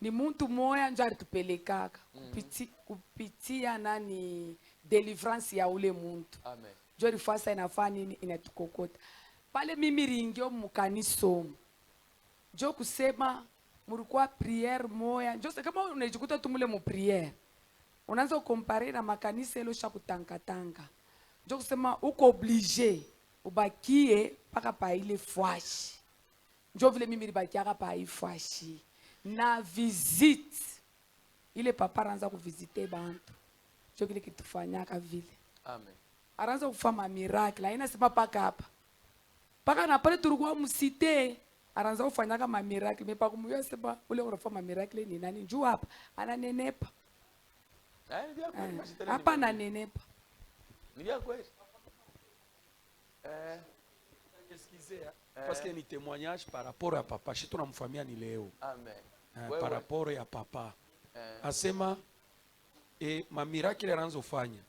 ni muntu moya njo alitupelekaka kupitia nani deliverance ya ule muntu. Amen. Jo rifasa inafaa nini inatukokota pale mimi ringio mu mukanisomo jo kusema mulikuwa prière moya njo kama unajikuta tumule mu prière unaanza kukompare na makanisa elo sha kutangatanga njo kusema uko obligé ubakie paka pa ile fwashi njo vile mimi libakiaka pa ile fwashi na visite ile papa anaanza kuvisite bantu njo kile kitufanyaka vile. Amen. Anaanza kufanya miracle haina sema paka hapa paka na pale tulikuwa msite anaanza kufanya kama miracle mepa kumuyua sema ule unafanya miracle ni nani njoo hapa ananenepa hapa ananenepa ni ya kweli. Excusez parce que ni témoignage par rapport à papa chez tuna mfamia ni leo. Amen. Par rapport à papa asema ma miracle anaanza kufanya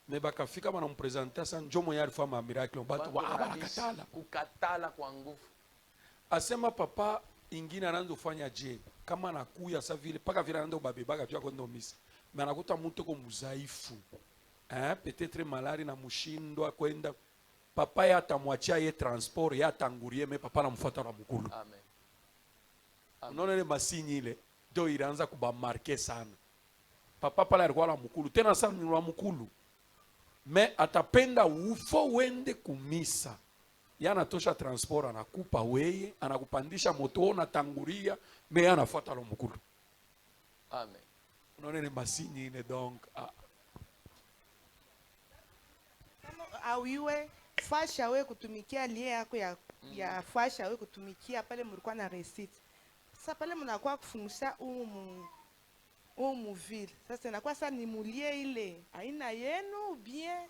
me bakafika bana mpresenter sana njoo mwenye alifanya ma miracle batu bakatala kukatala kwa nguvu. Asema papa ingine anaanza kufanya je kama nakuya sa vile paka vile anaenda babebaka tu kwenda misa mais anakuta mtu ko muzaifu peut-être malari na mushindwa kwenda papa ya atamwachia ye transport ya tangurie mais papa anamfuata na mkulu. Amen. unaona ile masini ile ndio ilianza kubamarke sana. Papa pale alikuwa la mkulu tena sana ni wa mkulu, me atapenda ufo wende kumisa, yana tosha transport, anakupa weye, anakupandisha moto na tanguria, me anafuata lo mkulu. Amen. Unaona ile masini ile donc Awiwe fasha we kutumikia lie yako ya fasha we kutumikia pale mulikuwa na receipt. Sasa pale mnakuwa kufungusa umu ville. Sasa inakuwa sasa ni mulie ile aina yenu bien.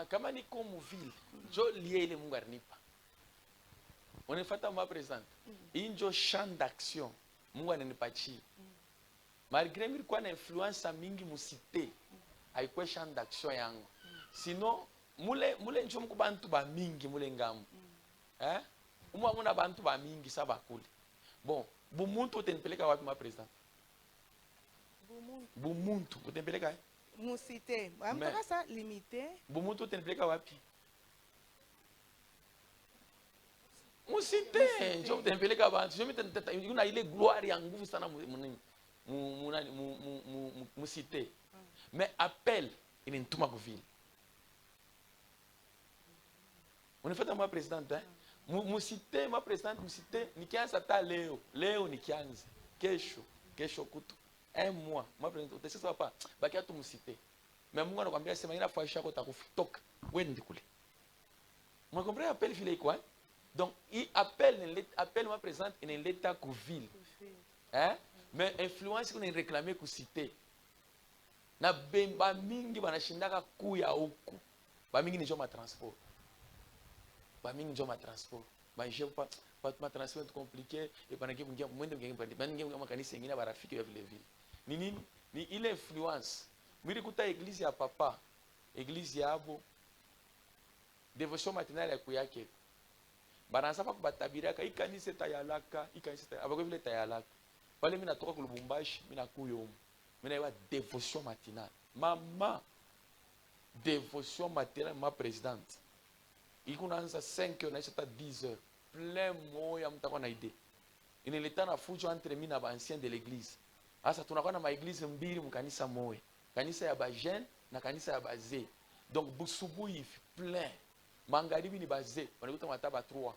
Kama niko muvile njo lie ile Mungu alinipa. Unifata ma presente. Injo champ d'action Mungu ananipatia. Malgré nilikuwa na influence mingi musite, haikuwa champ d'action yangu. Sinon mule njo mko bantu ba mingi mule ngamu. Muna bantu ba mingi sa bakuli. Bon, bumuntu utenipeleka wapi ma president? Bumuntu utenipeleka musite. Amtaka sa limité. Bumuntu utenipeleka wapi? Musite. Njo utenipeleka bantu. Njo mitenta yuna ile gloire ya nguvu sana musite. Mais appel il ntuma kuvile. Unifata ma president musite ma president musite nikianza ta leo nikianza kesho kutu un mois ma president utesema hapa baki tu musite, mais Mungu anakuambia sema ina faisha yako takutoka wewe kule. Moi comprendre appel vile iko donc il appelle ma president in l'état ku ville mais influence kuna réclamer ku cité na bemba mingi banashindaka kuya huku ba mingi ni ma transport. Mingi njo ma transport maisha pa ma transport compliqué et pendant que mwende mwende makanisa mengine barafiki vile vile ni nini ni ile influence mwili kuta eglise ya papa eglise yabo devotion matinale ya kuyake baranza pa kubatabiraka ikanisa tayalaka ikanisa abako vile tayalaka pale mimi natoka ku Lubumbashi mimi nakuyo mimi na devotion matinale mama devotion matinale ma présidente ikunaanza 5 heures naisha ta 10 heures plein moya mtakuwa na idée ineleta na fujo entre mimi na anciens de l'église. Asa tunakuwa na maeglise mbili mkanisa moya, kanisa ya bajeune na kanisa ya bazee. Donc busubuhi plein magharibi ni bazee wanakuta mataba 3.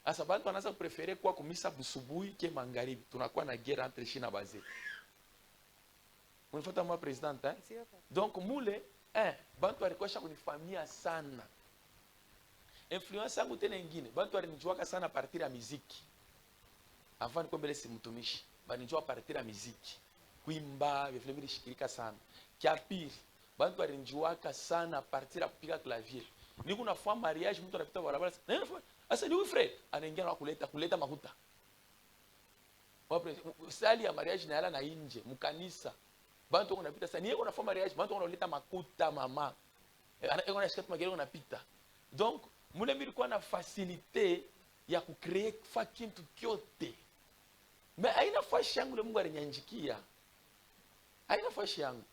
Asa bantu wanaanza kuprefere kwa kumisa busubuhi ke magharibi, tunakuwa na guerre entre shi na bazee. Unifuata ma president donc mule bantu walikuwa kunifamia sana. Influence yangu tena nyingine, bantu walinijuaka sana partir ya muziki. Avant niko mbele si mtumishi, banijua partir ya muziki. Kuimba, vile vile shikirika sana. Kia pili, bantu walinijuaka sana partir ya kupiga clavier. Niko na fwa mariage mtu anapita barabara. Asa ni frère, anaingia na kuleta makuta. Wapi sali ya mariage na yala na nje, mkanisa. Bantu wanapita sana, niye kuna fwa mariage, bantu wanaleta makuta mama. Eko na shikatu magere wanapita. Donc mule milikuwa na facilité ya kucreate fa kintu kyote. Mais haina fashi yangu le Mungu alinyanjikia. Haina fashi yangu.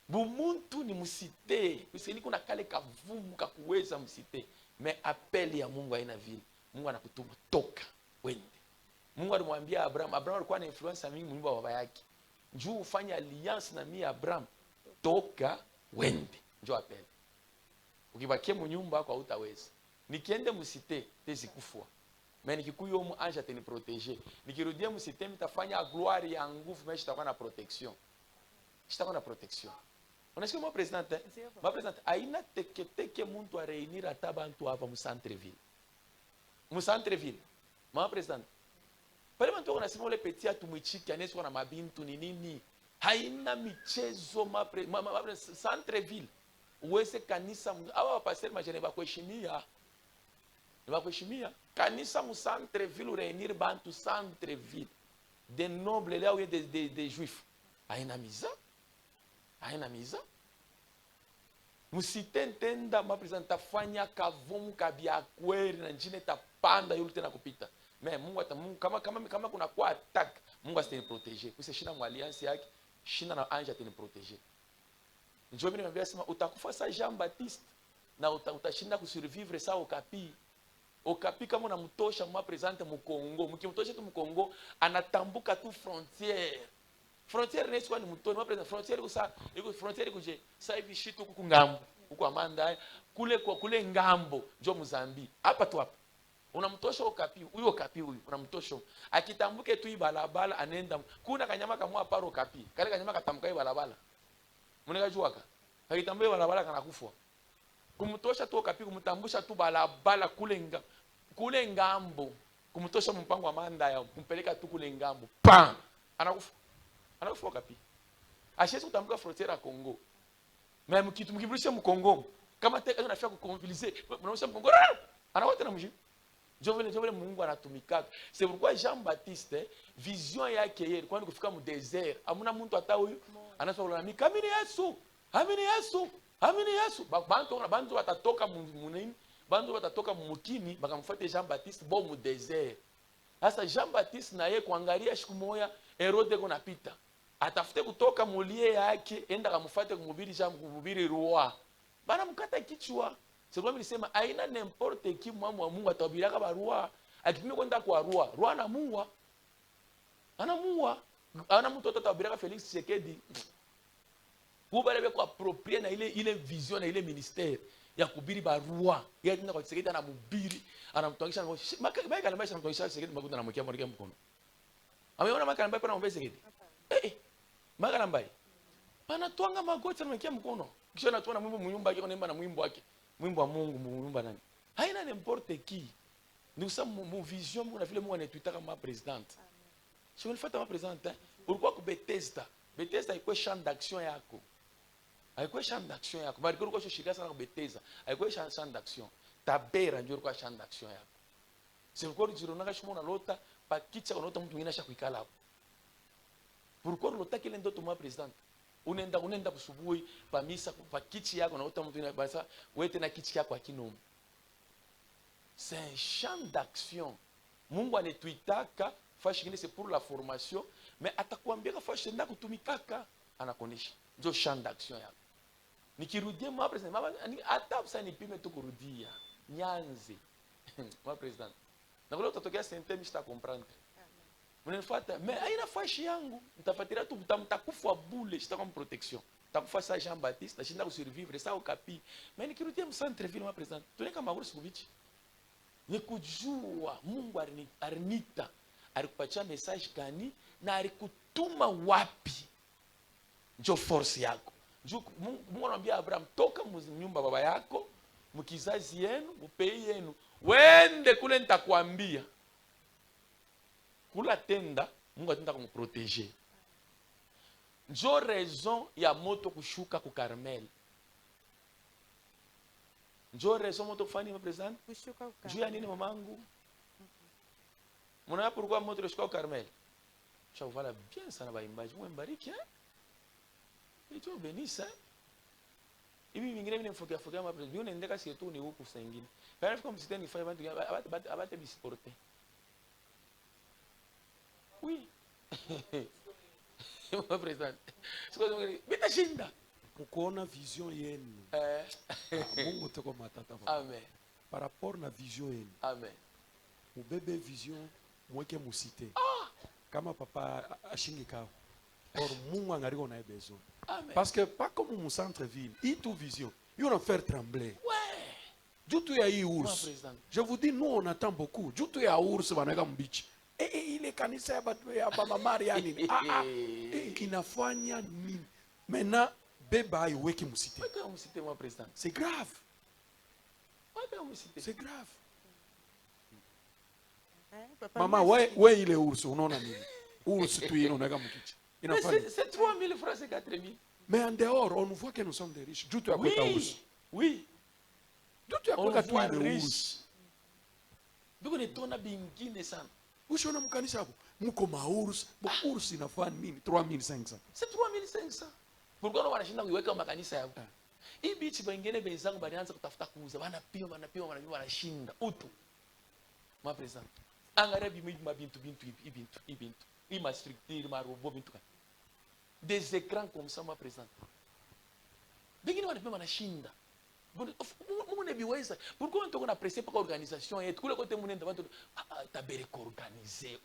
Bumuntu ni musite. Usini kuna kale kavumu kakuweza musite. Mais appel ya Mungu haina vile. Mungu anakutuma toka wende. Mungu alimwambia Abraham alikuwa na influence mingi mwimba baba yake. Njoo ufanye alliance na mimi Abraham. Toka wende. Njoo appel. Ukibakia munyumba yako hutaweza. Nikiende musite tezi kufua. Mais nikikuyo mu ange ateni protéger. Nikirudia musite mitafanya gloire ya nguvu mais chitakuwa na protection. Chitakuwa na protection. Unasikia mon président ma présidente aina teke muntu a réunir ata bantu hapa mu centre-ville. Mu centre-ville. Ma présidente. Pale bantu wanasema ule petit atumwichiki aneso na mabintu ni nini? Haina michezo ma centre-ville. Uweze kanisa awa wapaseri majene bakuheshimia. Bakuheshimia. Kanisa mu centre-ville réunir bantu centre-ville. Des nobles là où il y a des juifs. Haina miza. Haina miza. Musite ntenda ma president tafanya kavumu kabia kweli na njine tapanda yule tena kupita. Mais Mungu kama kuna kwa attack, Mungu asiteni protéger. Kuse shina mu alliance yake, shina na ange ateni protéger. Njoo mimi nimwambia sema utakufa sa Jean Baptiste na utashinda kusurvivre sa Okapi. Okapi kama unamtosha mwa presente mu Congo, mkimtosha tu mu Congo anatambuka tu frontière. Frontière n'est pas ni mutoni, mwa presente frontière kusa, iko frontière kuje sasa hivi shitu huku ngambo, huku Amanda kule kwa kule ngambo njo Mozambique. Hapa tu hapa. Unamtosha Okapi, huyo Okapi huyu unamtosha. Akitambuke tu ibalabala anenda. Kuna kanyama kamwa paro Okapi. Kale kanyama katambuka ibalabala. Munega juaka. Akitambuka ibalabala kana kufwa. Kumtosha tu Okapi, kumtambusha tu balabala kule ngambo. Kumtosha mpango wa Manda ya kumpeleka tu kule ngambo. Pam! Anakufa. Anakufa Okapi. Ashesi kutambuka frontière ya Congo. Mais mkimrudisha mu Congo, kama teka unafika kukonfiliser, mnaosha mu Congo. Anawote na mji. Jovele Mungu anatumikaka. C'est pourquoi Jean-Baptiste vision yake yeye kwani kufika mu désert. Amuna mtu hata huyu anasema kulalamika amini Yesu. Amini Yesu. Amini Yesu. Bantu watatoka munini? Bantu watatoka mumukini bakamfuate Jean-Baptiste bo mu désert. Sasa Jean-Baptiste na yeye kuangalia siku moja Herode kunapita. Atafute kutoka mulie yake enda kamfuate kumhubiri roi. Bana mkata kichwa. C'est comme il dit, aina n'importe qui mwa Mungu atabiraka barua. Akipime kwenda kwa roi anamuua. Ana mtu atabiraka Felix Tshisekedi. Kubalebe kwa approprier na ile vision na ile ministère ya kubiri barua. Yeye tena kwa Tshisekedi anamubiri, anamtwangisha maka kana maisha anamtwangisha Tshisekedi makuta na mkia mwarika mkono. Ameona maka namba pana mbele Tshisekedi. Maka namba. Pana twanga magoti na mkia mkono. Kisha anatuona mwimbo mnyumba yake anaimba na mwimbo wake. Mwimbo wa Mungu mwimbo nani? Haina n'importe qui. Nous sommes mon vision mon vile Mungu anatuita kama présidente. Je vais le faire ma présidente. Pourquoi que Bethesda iko champ d'action yako. Haiko champ d'action yako. Bali kwa shirika sana Bethesda. Haiko champ d'action. Tabera ndio kwa champ d'action yako. C'est pourquoi tu ronaka shimo na lota pakicha unota mtu mwingine ashakuikala hapo. Pourquoi lota kile ndio tuma présidente? Unaenda kusubuhi pa misa pa kichi yako na uta mtu basa wewe tena kichi yako akinomo. C'est un champ d'action. Mungu anatuitaka fashi ngine c'est pour la formation mais atakwambia ka fashi nda kutumikaka anakonesha. Ndio champ d'action yako. Nikirudia mwa president mama hata sasa nipime tu kurudia. Nyanze. Mwa president. Na kule utatokea sentemi sita comprendre. Mnanifuata mais haina fashi yangu mtafuatilia tu mtakufa bule sita comme protection takufa sa Jean-Baptiste nashinda kusurvivre sa Okapi mais nikirudia mcentre ville ma president tuneka maguru sikuvichi ni kujua Mungu arinita alikupatia message gani na alikutuma wapi ndio force yako Mungu anamwambia Abraham toka nyumba baba yako mkizazi yenu mpei yenu wende kule nitakwambia kula tenda Mungu atenda kumproteger. Njo raison ya moto kushuka ku Carmel. Njo raison moto kufanya president? Kushuka ku Carmel. Juu ya nini mamangu? Muna pourquoi moto kushuka ku Carmel? Chavala bien sana baimbaji. Mungu mbariki hein? Ito benisa. Hivi vingine vile mfokia ma president. Bio nendeka sietu ni huku sengine. Kana fika msiteni fanya bantu abate bisporte. Oui. Mon président. Bita shinda. Kukuona vision yenu. Mungu teko matata. Amen. Par rapport na vision yenu. Amen. Mubebe vision mweke musite. Kama papa ashingi kao. Or Mungu angariko na besoin. Amen. Parce que pas comme mon centre-ville, il tout vision. Il va faire trembler. Ouais. Jutu ya hii ours. Je vous dis, nous on attend beaucoup. Jutu ya ours banaka mbichi. Ile kanisa ya baba Mariani inafanya nini? Maintenant beba iweke musite. Weka musite mon président. C'est grave. Weka musite. C'est grave. Mama we ile ursu unaona nini? Ursu tu inaoneka mkichi. C'est 3000 francs, c'est 4000. Mais en dehors, on voit que nous sommes des riches. D'où tu as quoi ta ursu? Oui. D'où tu as quoi ta ursu? Biko netona bingine sana. Ushona mkanisa hapo. Mko maurus, ursu inafanya nini? 3500. C'est 3500. Pourquoi on wanashinda kuiweka makanisa yao? Hii bichi bengine benzangu balianza kutafuta kuuza. Wanapima wanashinda. Utu. Ma president. Angalia bintu. Ma structure, ma robot bintu. Des écrans comme ça ma president. Bengine wanapima wanashinda. Mungu nebiweza. Pourquoi on te pressé par organisation et tout le côté munenda bantu tabere organiser.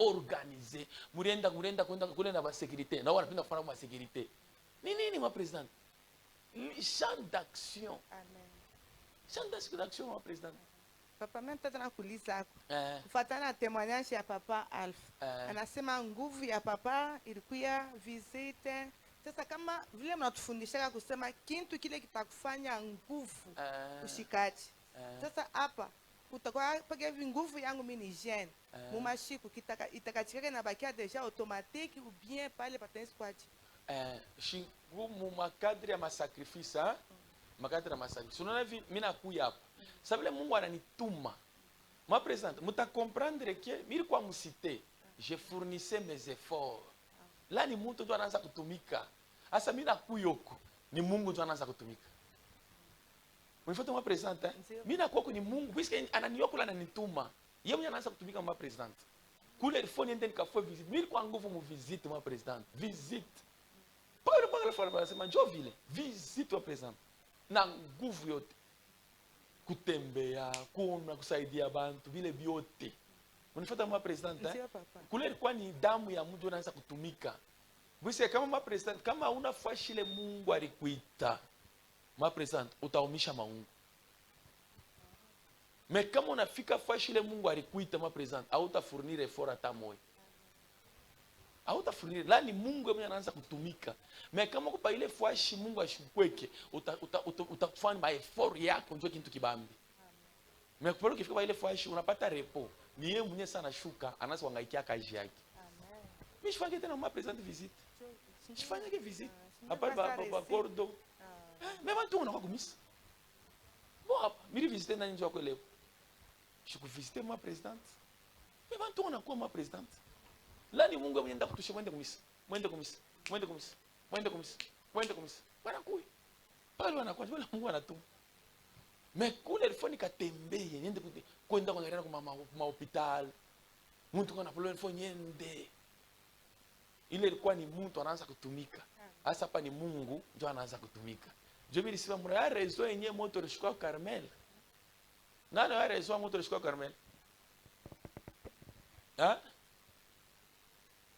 Murenda kule na ba sécurité. Na wana pinda kufanya ma sécurité. Nini ma président? Champ d'action. Amen. Champ d'action ma président. Papa mimi mtoto nakuuliza kufuatana na témoignage ya papa Alpha. Anasema nguvu ya papa ilikuwa visite. Sasa kama vile mnatufundisha kusema kitu kile kitakufanya nguvu ushikaji. Sasa hapa utakuwa paka hivi nguvu yangu mimi ni jeune. Mumashiku itakachikake na bakia deja automatique ou bien pale patensi kwaji. Mu makadri ya masacrifice makadri ya masacrifice. Unaona hivi mimi nakuya hapa. Sabile Mungu ananituma. Ma présente, muta comprendre que mimi kwa musite, je fournissais mes efforts. Là ni mtu ndo anaanza kutumika. Asa mimi nakuyoko ni Mungu ndo anaanza kutumika. Mwifuata ma présente, mimi nakuwa ni Mungu puisque ananiyoko la ananituma. Yeye mwenye anaanza kutumika ma présente. Kule ilifoni ende nikafua visite. Mimi kwa nguvu mu visite ma présente. Visite. Pale fala nasema njoo vile. Visite ma présente. Na nguvu yote. Kutembea, kuona, kusaidia bantu vile vyote. Unifuata ma president kule ilikuwa ni damu ya mtu anaanza kutumika. Basi kama ma president kama una fashile Mungu alikuita. Ma president utaumisha maungu. Mais kama unafika fashile Mungu alikuita ma president hautafurnir effort hata moja. Hautafurnir la ni Mungu mwenye anaanza kutumika. Mais kama kupa ile fashi Mungu ashukweke utafanya ma effort yako ndio kitu kibambi. Mais kwa ukifika ile fashi unapata repos. Ni yeye mwenyewe sana shuka anaanza kuhangaikia kazi yake. Amen. Mimi sifanye tena ma present visite. Sifanye ke visite. Apart ba cordo. Mais bantu unakuwa kumisa. Bon hapa mimi visite na njoo kwa leo. Shikuvisite ma president. Mais bantu unakuwa ma president. La ni Mungu mwenye nenda kutusha mwende kumisa. Mwende kumisa. Wanakuwa. Pale wanakuwa wala Mungu anatuma. Mais kule ilifoni katembee niende kwenda kuangalia kwa ma hospital. Mtu kana problème ilifoni niende. Ile ilikuwa ni mtu anaanza kutumika. Hasa hapa ni Mungu ndio anaanza kutumika. Je mimi nisema mra rezo yenyewe moto rishika Carmel. Nani wa rezo moto rishika Carmel?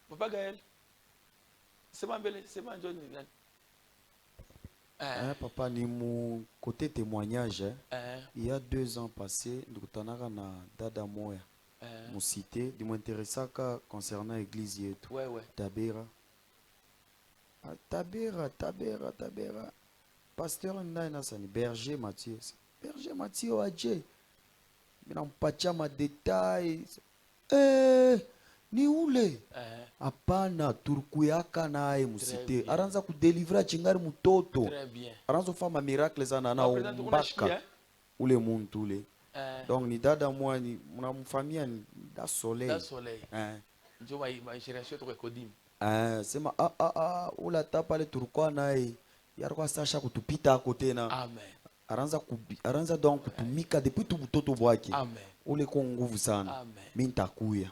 Papa Gaël. Sema mbele, sema njoo ni nani? Papa ni mon côté témoignage. Il y a 2 ans passés, nous na dada moya. Mon cité, de m'intéresser concernant l'église yetu. Ouais. Tabera. Tabera. Pasteur ndani sani Berger Mathieu. Berger Mathieu aje. Mina mpatia ma détails. Ni ule hapana turkuyaka naye musite aranza kudelivra chingari mutoto aranza kufanya miracle sana na umbaka ule muntu ule donc ni dada mwa ni mnamfamia ni da soleil ndio maishirisho to kodim sema ula tapa le turkwa naye yarkwa sasha kutupita kote na amen aranza donc kutumika depuis tout butoto bwake amen ule ko nguvu sana amen mimi nitakuya.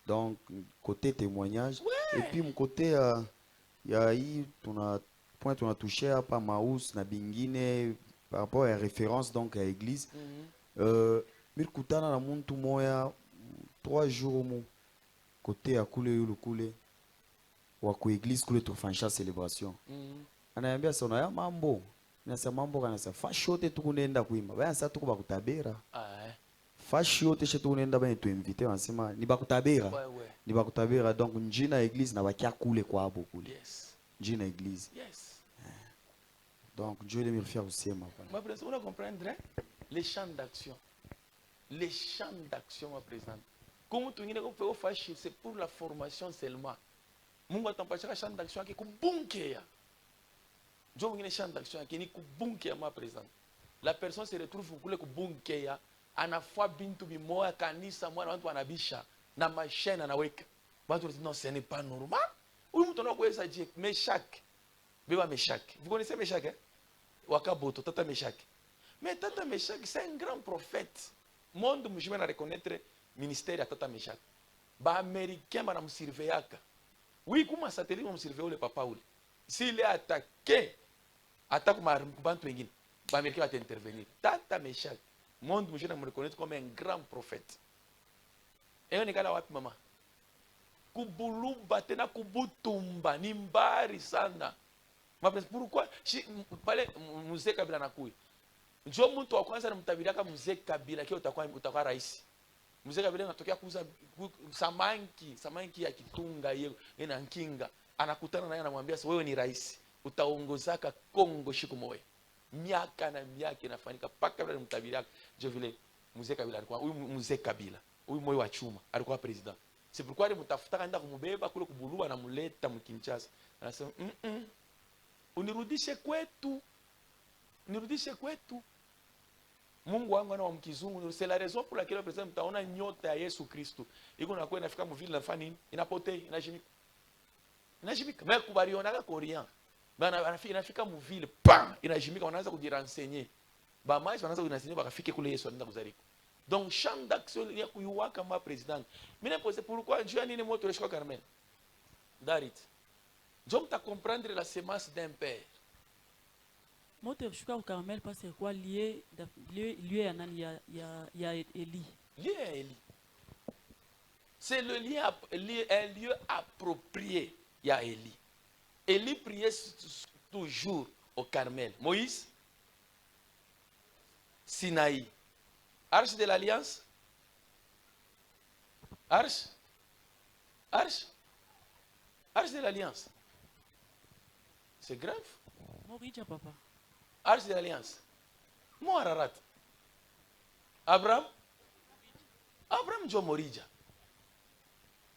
Donc côté témoignage et puis mon côté ya hii tuna touché hapa maus na bingine par rapport à référence donc à église milikutana na muntu moya 3 jours mu côté ya kule yulu kule wa ku église kule tufanyisha celebration ananiambia sana ya mambo nasa mambo kana sa fashote tukunenda kuimba baya sasa tuko bakutabera fashi yote shetu unaenda bani tu invité wanasema ni bakutabera ni bakutabera donc njina église na bakia kule kwa abo kule njina église donc Dieu me faire usema ma président on a comprendre les champs d'action ma président comme tu ngine ko fashi c'est pour la formation seulement Mungu atampachaka champ d'action yake kubunkeya Dieu ngine champ d'action yake ni kubunkeya ma président la personne se retrouve kule kubunkeya anafua bintu bimoya kanisa mwana watu wanabisha na mashine anaweka watu wanasema non ce n'est pas normal huyu mtu anakuweza je Meshak beba Meshak vous connaissez Meshak Wakaboto tata Meshak mais tata Meshak c'est un grand prophète monde mjima na reconnaître ministère ya tata Meshak ba américain bana msurveillaka oui kuma satellite msurveiller le papa ule s'il est attaqué attaque ma bantu wengine Américain va t'intervenir. Tata Meshach, monde je me reconnaître comme un grand prophète. Et on est là wapi mama. Kubuluba tena kubutumba ni mbari sana. Pourquoi pale mzee Kabila nakui. Njoo mtu wa kwanza namtabiriaka mzee Kabila kile utakuwa rais. Mzee Kabila anatokea kuuza samaki ya kitunga yeye ina nkinga. Anakutana naye anamwambia wewe ni rais. Utaongozaka Kongo siku moja. Miaka na miaka inafanyika paka vile mtabiriaka. Njoo vile mzee Kabila alikuwa huyu mzee Kabila. Huyu moyo wa chuma alikuwa president. C'est pourquoi il mtafuta kaenda kumubeba kule kubuluba na muleta mkinchasa. Anasema unirudishe kwetu. Nirudishe kwetu. Mungu wangu ana wa mkizungu. C'est la raison pour laquelle president mtaona nyota ya Yesu Kristo. Iko na kwa inafika mvile na fani inapotea inajimika. Inajimika. Mais kubaliona Korean. Bana inafika mvile pa inajimika wanaanza kujirenseigner. Ba mais wanaanza kujirenseigner bakafike kule Yesu anaenda kuzarika. Donc, champ d'action, il y a comme président. Mais je pourquoi Dieu a dit moto le choix Carmel. Darit. Dieu t'a comprendre la sémence d'un père. Moto le choix Carmel parce que quoi lié à Nani il y a Élie. Lié à Élie. C'est le lien un lieu approprié. Il y a Élie. Élie priait toujours au Carmel. Moïse, Sinaï. Arche de l'Alliance. Arche de l'Alliance. C'est grave. Morija, papa. Arche de l'Alliance. Moi, Ararat. Abraham Joe Morija.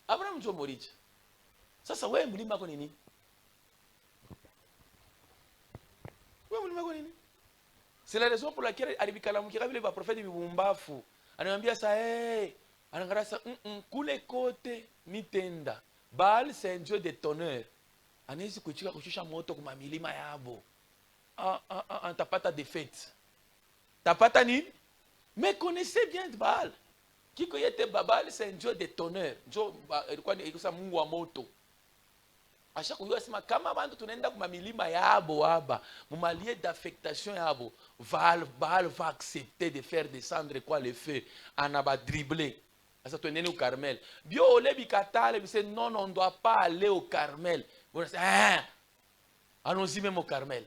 Abraham Joe Morija. Sasa wewe mlima kwa nini? Wewe mlima kwa nini? C'est la raison pour laquelle alibikalamukia vile ba prophète bibumbafu. Anamwambia sa anangara sa kule kote mitenda. Baal c'est un dieu de tonnerre. Anaweza kushusha moto kwa milima yabo. Tapata défaite. Tapata nini? Mais connaissez bien Baal. Kiko yete Baal c'est un dieu de tonnerre. Ndio ilikuwa ni Mungu wa moto. Asha kujua sema kama bantu tunaenda kwa milima yabo haba, mumalie d'affectation yabo, Baal va accepter de faire descendre quoi le feu, anaba dribbler. Asa tuendeni au Carmel. Bio ole bikatale bise non on doit pas aller au Carmel. Bon c'est allons-y même au Carmel.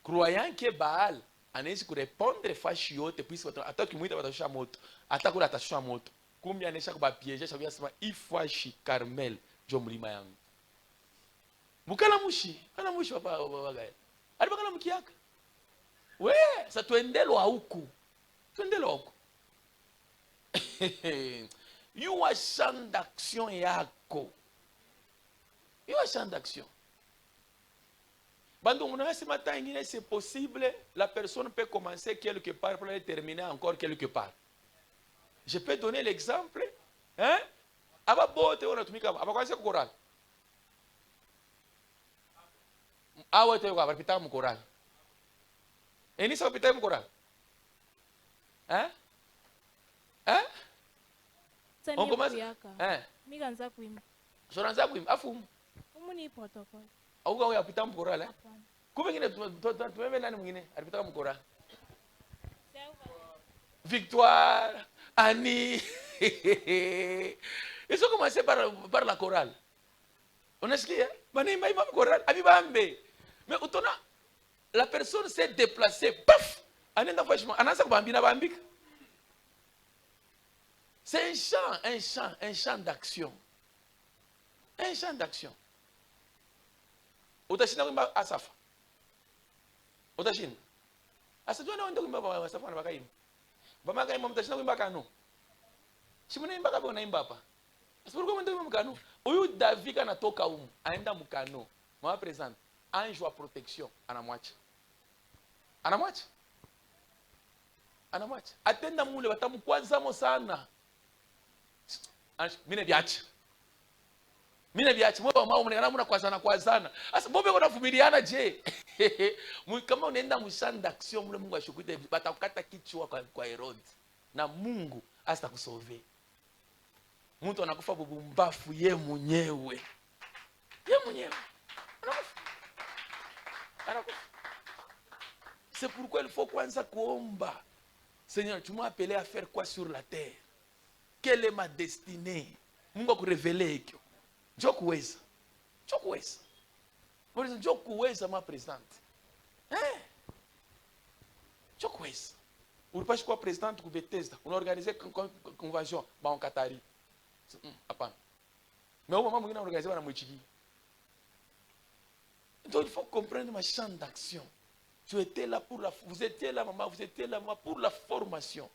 Croyant que Baal anaweza kurepondre fashi yote puisque hata kimuita batashusha moto, hata kula atashusha moto. Kumbe anesha kubapiéger shabia sema ifashi Carmel jo mlima yangu. Mukala mushi papa bagaya. Alibakala mukiaka. We, sa tuendelo huku. Tuendelo huku. You a champ d'action yako. You a champ d'action. Bando muna ce matin ingine c'est possible, la personne peut commencer quelque part pour aller terminer encore quelque part. Je peux donner l'exemple, hein? Aba bote wanatumika aba kwanza kukoral. Awe te kwa pita mkoral. Eni sa pita mkoral. Hein? On commence. Mi ganza kuimba. Soranza kuimba afu. Umuni protocol. Au ya pita mkoral Kumbe ngine tumeme nani mwingine alipita mkoral. Victoire, Annie. Ils ont commencé par la chorale. On a ce qu'il y a. Mais la personne s'est déplacée. Paf! C'est un champ d'action. Un champ d'action. Utashina kuimba Asafa. Utashina. Asajua na wenda kuimba Asafa na bakaimba. Bamakaimba mtashina kuimba kanu. Shimuna imba kabe unaimba hapa. Asipokuwa mwenda kuimba kanu. Huyu David anatoka humu, aenda mkano. Mwa present. Ange wa protection anamwacha. Anamwacha. Atenda mule batamkwazamo sana. Mine biacha. Mwa mama mnekana kwazana. Asa bobe unavumiliana je? Kama unaenda mshanda action mule Mungu ashukute batakukata kichwa kwa Herod. Na Mungu asitakusove. Mtu anakufa bubumbafu ye mwenyewe. Anakufa. C'est pourquoi il faut kwanza kuomba. Seigneur, tu m'as appelé à faire quoi sur la terre? Quelle est ma destinée? Mungu akurevelee hikyo. Njoo kuweza. Njoo kuweza. Njoo kuweza ma presidente. Njoo kuweza. Ulipashi kuwa presidente ku Bethesda, unaorganize convention ba en Katari. Hapana. Mais au moment où on organise bana mwichiki. Donc il faut comprendre ma champ d'action. Tu étais là pour la, vous étiez là maman, vous étiez là maman pour la formation.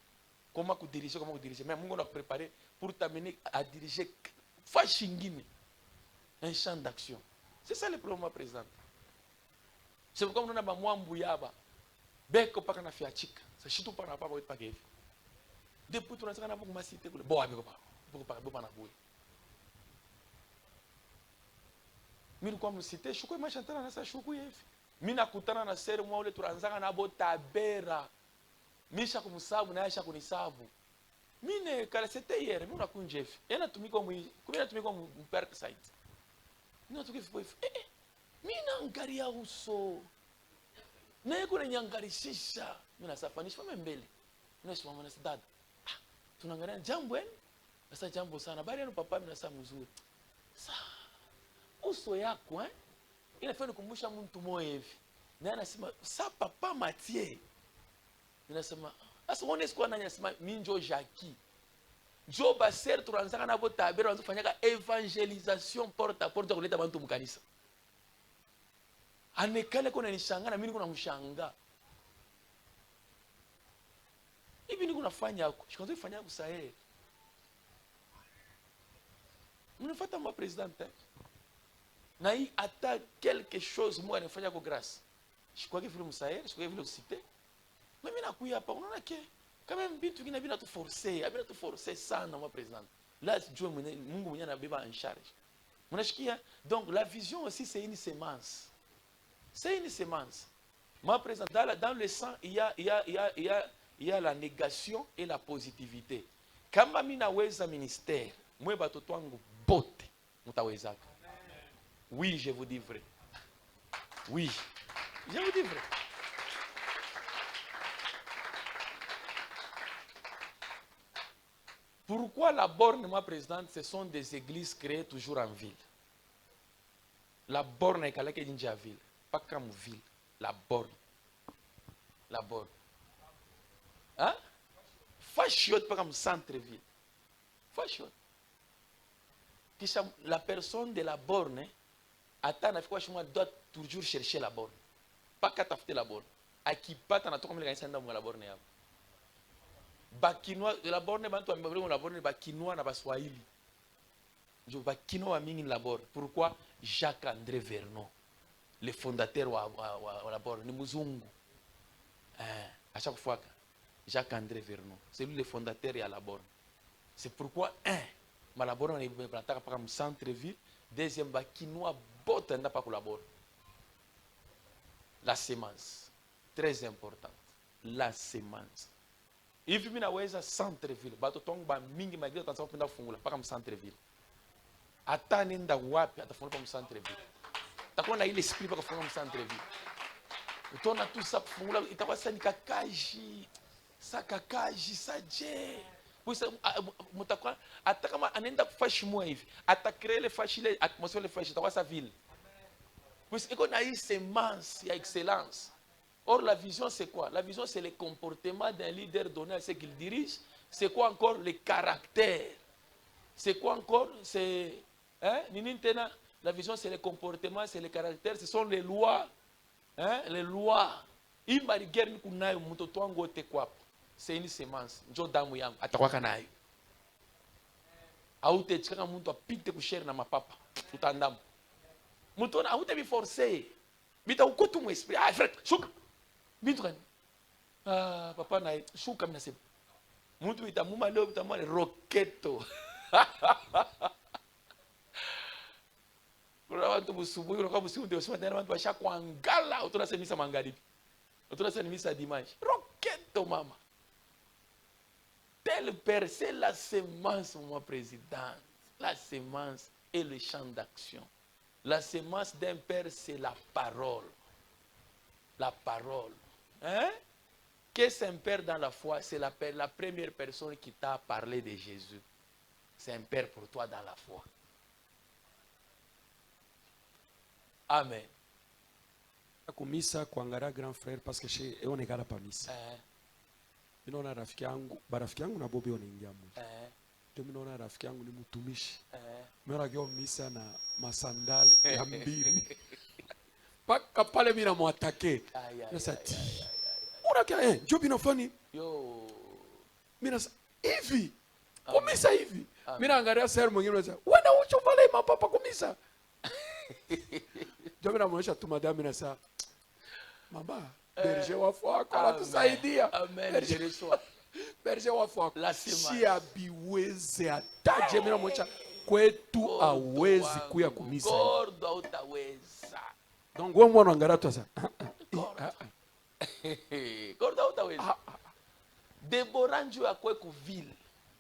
Comment vous diriger, comment vous diriger. Mais Mungu a préparé pour t'amener à diriger Fashingine. Un champ d'action. C'est ça le problème président. C'est pourquoi on a ba mwambu yaba. Beko paka na fiachika. Ça chitu pa na papa wet pa gevi. Depuis tu nasaka na boku masite kule. Bo abeko pa. Boku pa bo na boy. Mimi kwa msite shuko mashantana na sa shuko yevi. Mimi nakutana na sere mwa ule turanzaka na bo tabera. Misha kumsabu na yasha kunisabu. Mine kala c'était hier, mimi nakunje hivi. Yana tumiko mwi, kumina tumiko mperk site. Mimi natukifu hivi. Mimi naangalia uso. Na yeko nyangarishisha. Mimi nasafanisha mimi mbele. Mimi nasimama na dada. Tunaangalia jambo sasa jambo sana. Bali yenu papa mimi nasa mzuri. Sasa uso yako inafanya kukumbusha mtu mmoja hivi. Na anasema sa papa Mathieu. Ninasema sasa uone siku anasema minjo Jackie. Jo baser turanzaka na bota tabera wanafanyaka evangelisation porte à porte kuleta bantu mkanisa. Anekale kuna nishanga na mimi kuna mshanga. Hivi niko nafanya huko. Shikazo ifanya huko sahe. Mnafuata ma president. Na hii ata quelque chose moi anafanya kwa grâce. Shikwake vile msahe, shikwake vile usite. Mimi nakuya hapa unaona ke kama même vitu vingine bila tu forcer sana ma président. Là Dieu Mungu mwenyewe anabeba en charge. Mnashikia? Donc la vision aussi c'est une semence. C'est une semence. Ma président dans le sang il y a la négation et la positivité. Kama mimi naweza ministère, mwe batoto wangu bote mtawezaka. Oui, je vous dis vrai. Oui. Je vous dis vrai. Pourquoi la borne, ma présidente, ce sont des églises créées toujours en ville? La borne est calée dans la ville, pas comme ville. La borne. La borne. Hein? Fachiote, pas comme centre-ville. Fachiote. La personne de la borne, doit toujours chercher la borne. Pas qu'à tafter la borne. À qui pas t'en as tout comme les gars dans la borne. Bakinois de la borne bantu ambabrengo la borne bakinois na baswahili. Jo bakinois mingi la borne. Pourquoi? Jacques-André Vernon, le fondateur wa la borne ni muzungu. À chaque fois Jacques-André Vernon, c'est lui le fondateur de la borne. C'est pourquoi la borne est plantée par un centre-ville, deuxième bakinois botte n'a pas collaboré. La semence, très importante. La semence. Hivi mimi naweza centre-ville, batoto wangu ba mingi magari wataanza kupenda kufungula mpaka centre-ville. Hata nenda wapi atafungula kwa centre-ville. Takuwa na ile esprit mpaka kufungula centre-ville. Utaona tu sa kufungula itakuwa sasa ni kakaji. Sa kakaji, sa je. Puisa mutakuwa hata kama anaenda kufashi mwa hivi, atakrea ile fashi ile atmosphère ile fashi itakuwa sa ville. Puisa iko na hii semence ya excellence. Or, la vision, c'est quoi? La vision, c'est le comportement d'un leader donné à ce qu'il dirige. C'est quoi encore? Le caractère. C'est quoi encore? C'est... Hein? La vision, c'est le comportement, c'est le caractère. Ce sont les lois. Hein? Les lois. C'est une semence. Njo damu yangu. Atakwaka nayo. Aute chikaka muntu apite kushare na mapapa. Utandamu. Mutona aute bi forcer. Bita ukutu mu esprit. Ah, frère, shuka. Bitran. Ah, papa na shuka mna sema. Muntu itamuma leo itamuma roketo. Kuna watu busubuhi kuna busubuhi ndio sema tena watu washakwangala utona semisa magharibi. Utona semisa dimanche. Roketo mama. Tel père, c'est la semence mon président. La semence et le champ d'action. La semence d'un père c'est la parole. La parole. Hein? Qu'est-ce un père dans la foi? C'est la première personne qui t'a parlé de Jésus. C'est un père pour toi dans la foi. Amen. Kumisa kuangalia grand frère parce que chez onekala pa misa. Minaona rafiki yangu na Bobi wanaingia mmoja. Ndio minaona rafiki yangu ni mtumishi. Mimi nageo misa na masandali ya mbili. Paka pale mimi namwatake. Sasa unakia njoo binafani. Yo. Mimi hivi. Kumisa hivi. Mimi naangalia sasa mwingine anasema, "Wana ucho pale mapapa kumisa." Ndio mimi namuonyesha tu madam na sasa mama, berger wafu wako anatusaidia. Amen. Berger wafu wako. Lazima. Si abiweze ataje mimi namuonyesha kwetu awezi kuya kumisa. Gordo hautaweza. Donc wewe mwana angalia tu sasa. Gordo hautaweza. Deborah njoo akwe ku ville.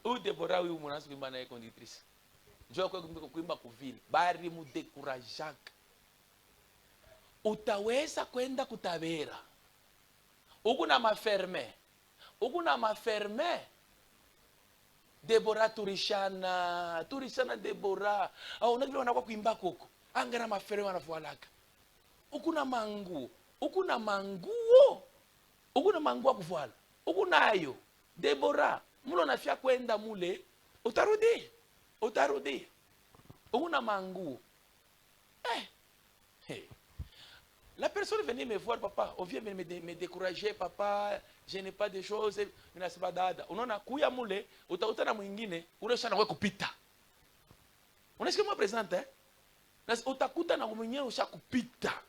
Ou Deborah huyu mwanasi kuimba naye conductrice. Njoo akwe kuimba ku ville. Bari mu décourageaka. Utaweza kwenda kutabera. Uku na maferme. Uku na maferme. Deborah turishana Deborah. Au unajua wanakuwa kuimba koko. Angana maferme wanafualaka. Uku na manguo. Uku na manguo. Uku na manguo kufuala. Uku nayo. Deborah, mulo nafia kwenda mule. Utarudi. Uku na manguo. Hey. La personne venait me voir, papa, on vient me décourager, papa, je n'ai pas de choses, ninasema dada. Unaona kuya mule, utakuta na mwingine, unaisha na wewe kupita. Unasikia moi présente, hein? Utakuta na mwingine usha kupita.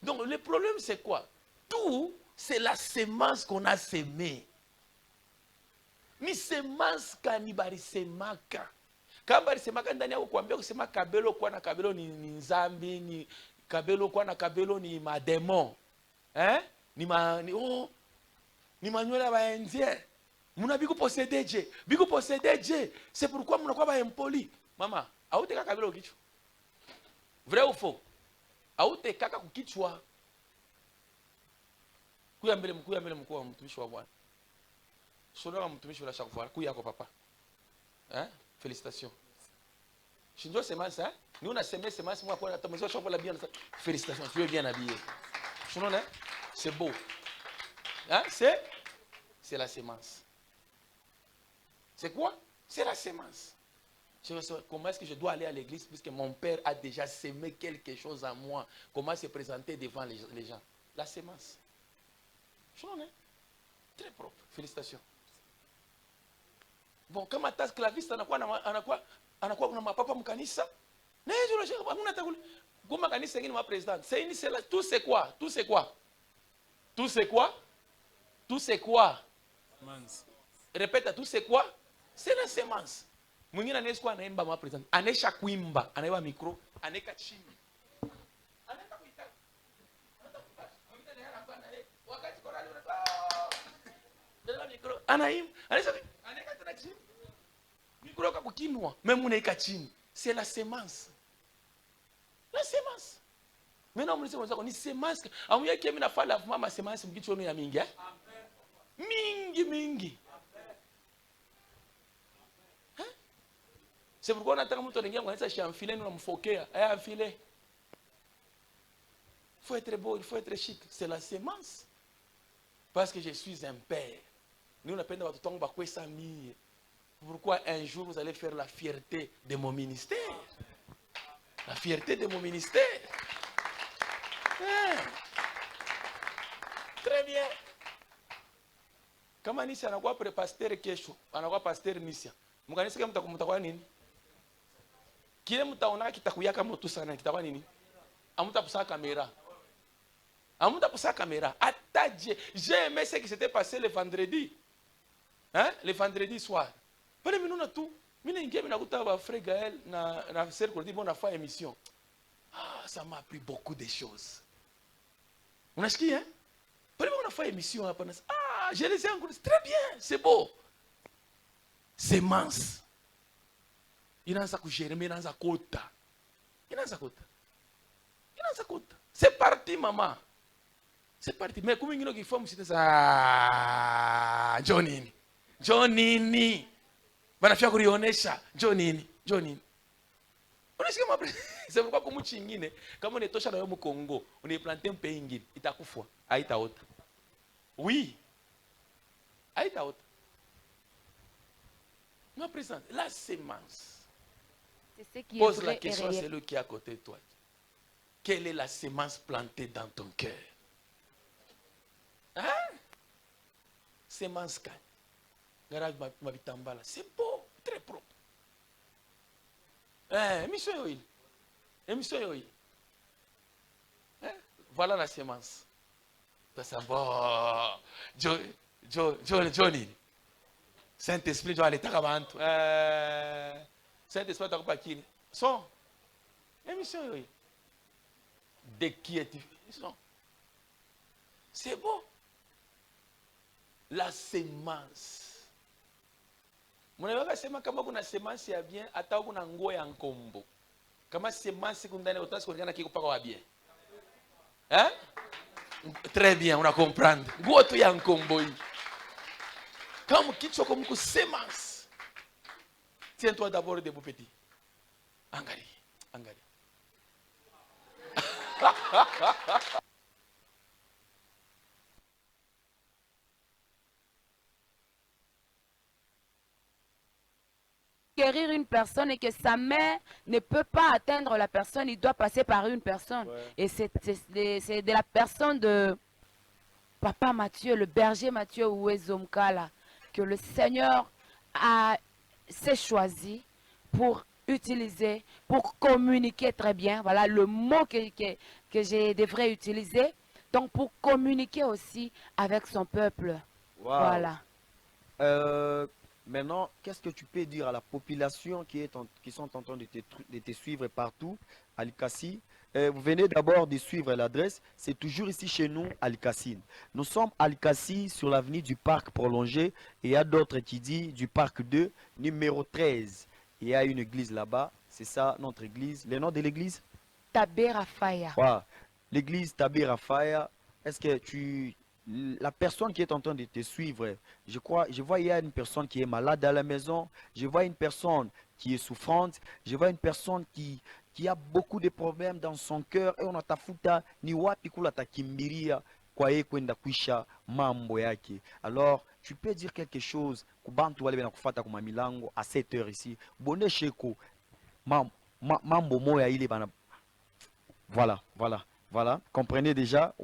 Donc le problème c'est quoi? Tout c'est la semence qu'on a semée. Ni semence kanibari semaka. Kama bari semaka ndani yako kuambia kusema kabelo kwa na kabelo ni nzambi ni kabelo kwa na kabelo ni mademon. Hein? Ni manuela ba indien. Muna biku posséder Dieu. Biku posséder Dieu. C'est pourquoi muna kwa ba impoli. Mama, auteka kabelo kichwa. Vrai ou faux? Auteka kukichwa. Kuya mbele mkuu wa mtumishi wa Bwana. Sonora mtumishi wa chaque fois. Kuya kwa papa. Hein? Félicitations. Shinjo semence, hein? Nous on a semé semence, moi pour la maison chaque fois la bien. Félicitations, tu es bien habillé. Sinon, hein? C'est beau. Hein? C'est la semence. C'est quoi? C'est la semence. Comment est-ce que je dois aller à l'église puisque mon père a déjà semé quelque chose en moi? Comment se présenter devant les gens? La semence. Sinon, hein? Très propre. Félicitations. Bon, kama ta claviste anakuwa kuna mapapa mkanisa. Na hiyo unashaka hakuna takuli. Goma kanisa ngine ma president. C'est une c'est là tout c'est quoi? Tout c'est quoi? Tout c'est quoi? Tout c'est quoi? Semence. Répète, tout c'est quoi? C'est la semence. Mwingine anaweza kuwa anaimba ma president. Anesha kuimba, anaiba micro, aneka chini. Anataka kuita. Mwingine anafanya wakati korali unatoa. Micro. Anaimba, anaweza aneka tena chini. Micro kwa kukinwa, même unaika chini. C'est la semence. La semence. Maintenant on dit ni semence. Amuye kimi na fala mama semence mkichwa ya mingi eh? Mingi. Hein? C'est pourquoi on attend mtu anaingia mwanza chez enfilé nous mfokea. Enfilé. Il faut être beau, il faut être chic, c'est la semence. Parce que je suis un père. Nous on appelle watu tongo bakwesa mie. Pourquoi un jour vous allez faire la fierté de mon ministère? La fierté de mon ministère. Très bien. Kama Nisia anakuwa pasteur kesho, anakuwa pasteur Nisia. Mkanisa kama mtakuwa nini? Kile mtaona kitakuyaka moto sana kitakuwa nini? Amutapusa kamera. Amutapusa kamera. Attaque. J'ai aimé ce qui s'était passé le vendredi. Hein? Le vendredi soir. Pale minuna tu, mina ingia mina kuta ba frère Gaël na sœur Cordy bon a fait émission. Ah, ça m'a appris beaucoup de choses. Unasikia hein? Pale on a fait émission hapa na ah, je les ai encore très bien, c'est beau. Semence. Inaanza kugermer, inaanza kota. C'est parti maman. C'est parti. Mais comme il faut me citer ça, Johnini. Johnini. Banafia kurionesha, Johnini. Johnini. Unasikia mapre? C'est pourquoi comme chingine, kama unetosha na wewe mu Congo, unaiplante un pays ingine, itakufa, haitaota. Oui. Haitaota. Ma présente, la sémence. C'est ce qui Pose est la vrai et question à réel. celui qui est à côté de toi. Quelle est la sémence plantée dans ton cœur? Hein? Sémence kan. Garage mabitambala. C'est beau, très propre. Émission yoyi. Émission yoyi. Voilà la sémence. Ça bon. Johnny. Saint-Esprit doit aller takabantu. Saint-Esprit doit pas qui. Son. Émission yoyi. De qui est-il? C'est beau. La sémence. Mnaweza sema kama kuna semence ya bien hata kuna nguo ya nkombo. Kama semence kundani utasi kuonekana kiko paka wa bien. Hein? Très bien, on a comprendre. Nguo tu ya nkombo hii. Kama kichwa comme ku semence. Tiens-toi d'abord debout petit. Angalia, angalia. Guérir une personne et que sa main ne peut pas atteindre la personne, il doit passer par une personne. Ouais. Et c'est de la personne de Papa Mathieu, le berger Mathieu Ouezomkala, que le Seigneur s'est choisi pour utiliser, pour communiquer très bien. Voilà le mot que je devrais utiliser. Donc pour communiquer aussi avec son peuple. Wow. Voilà. Maintenant, qu'est-ce que tu peux dire à la population qui sont en train de te suivre partout à Likasi? Vous venez d'abord de suivre l'adresse. C'est toujours ici chez nous à Likasi. Nous sommes à Likasi sur l'avenue du Parc Prolongé. Et il y a d'autres qui disent du Parc 2, numéro 13. Il y a une église là-bas. C'est ça notre église. Le nom de l'église? Tabé Rafaya. Wow. L'église Tabé Rafaya. Est-ce que la personne qui est en train de te suivre, je vois il y a une personne qui est malade à la maison, je vois une personne qui est souffrante, je vois une personne qui a beaucoup de problèmes dans son cœur et on atafuta ni wapi kula takimbiria kwa yeye kwenda kuisha mambo yake. Alors, tu peux dire quelque chose kubantu wale bana kufata kwa milango à 7 heures ici. Boneshe ko mambo moya ile bana. Voilà, comprenez déjà.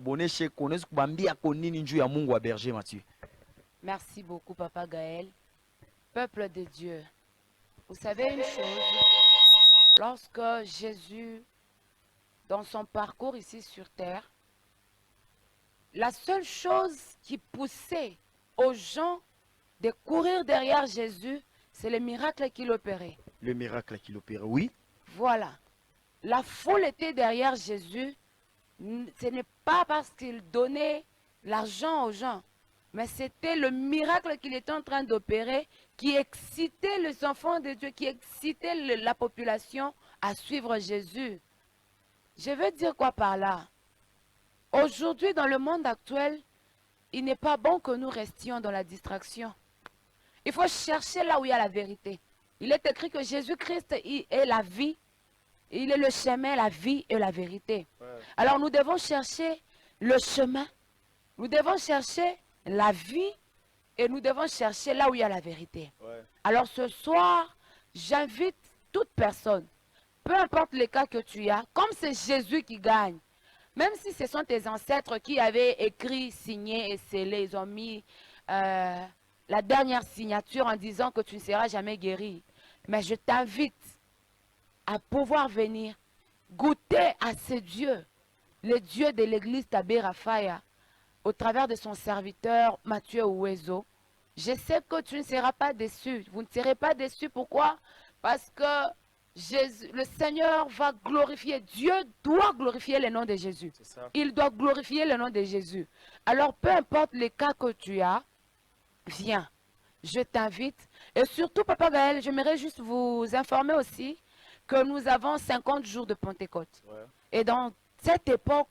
Merci beaucoup, Papa Gaël. Peuple de Dieu, vous savez une chose, lorsque Jésus, dans son parcours ici sur terre, la seule chose qui poussait aux gens de courir derrière Jésus, c'est le miracle qu'il opérait. Le miracle qu'il opérait, oui. Voilà. La foule était derrière Jésus. Ce n'est pas parce qu'il donnait l'argent aux gens, mais c'était le miracle qu'il était en train d'opérer qui excitait les enfants de Dieu, qui excitait la population à suivre Jésus. Je veux dire quoi par là? Aujourd'hui, dans le monde actuel, il n'est pas bon que nous restions dans la distraction. Il faut chercher là où il y a la vérité. Il est écrit que Jésus-Christ est la vie. Il est le chemin, la vie et la vérité. Ouais. Alors nous devons chercher le chemin, nous devons chercher la vie et nous devons chercher là où il y a la vérité. Ouais. Alors ce soir, j'invite toute personne, peu importe les cas que tu as, comme c'est Jésus qui gagne, même si ce sont tes ancêtres qui avaient écrit, signé et scellé, ils ont mis la dernière signature en disant que tu ne seras jamais guéri. Mais je t'invite à pouvoir venir goûter à ce Dieu, le Dieu de l'église Tabé Rafaya, au travers de son serviteur Mathieu Ouezo. Je sais que tu ne seras pas déçu. Vous ne serez pas déçu. Pourquoi? Parce que Jésus, le Seigneur va glorifier. Dieu doit glorifier le nom de Jésus. Il doit glorifier le nom de Jésus. Alors, peu importe les cas que tu as, viens. Je t'invite. Et surtout, Papa Gaël, j'aimerais juste vous informer aussi que nous avons 50 jours de Pentecôte. Ouais. Et dans cette époque,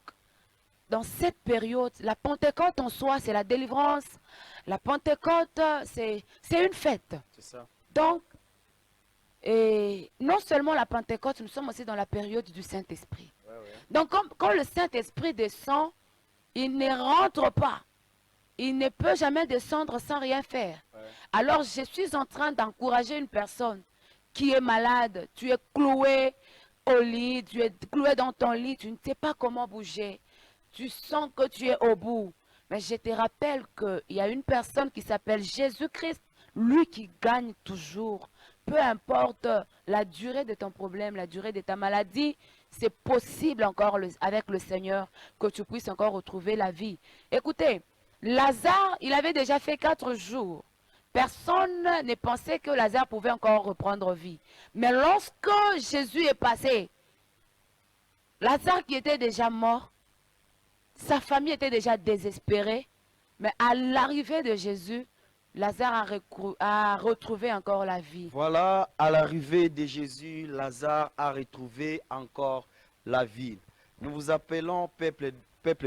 dans cette période, la Pentecôte en soi, c'est la délivrance. La Pentecôte, c'est une fête. C'est ça. Donc, et non seulement la Pentecôte, nous sommes aussi dans la période du Saint-Esprit. Ouais, ouais. Donc, quand le Saint-Esprit descend, il ne rentre pas. Il ne peut jamais descendre sans rien faire. Ouais. Alors, je suis en train d'encourager une personne qui est malade. Tu es cloué au lit, tu es cloué dans ton lit, tu ne sais pas comment bouger. Tu sens que tu es au bout. Mais je te rappelle qu'il y a une personne qui s'appelle Jésus-Christ, lui qui gagne toujours. Peu importe la durée de ton problème, la durée de ta maladie, c'est possible encore avec le Seigneur que tu puisses encore retrouver la vie. Écoutez, Lazare, il avait déjà fait 4 jours. Personne ne pensait que Lazare pouvait encore reprendre vie. Mais lorsque Jésus est passé, Lazare qui était déjà mort, sa famille était déjà désespérée, mais à l'arrivée de Jésus, Lazare a retrouvé encore la vie. Voilà, à l'arrivée de Jésus, Lazare a retrouvé encore la vie. Nous vous appelons peuple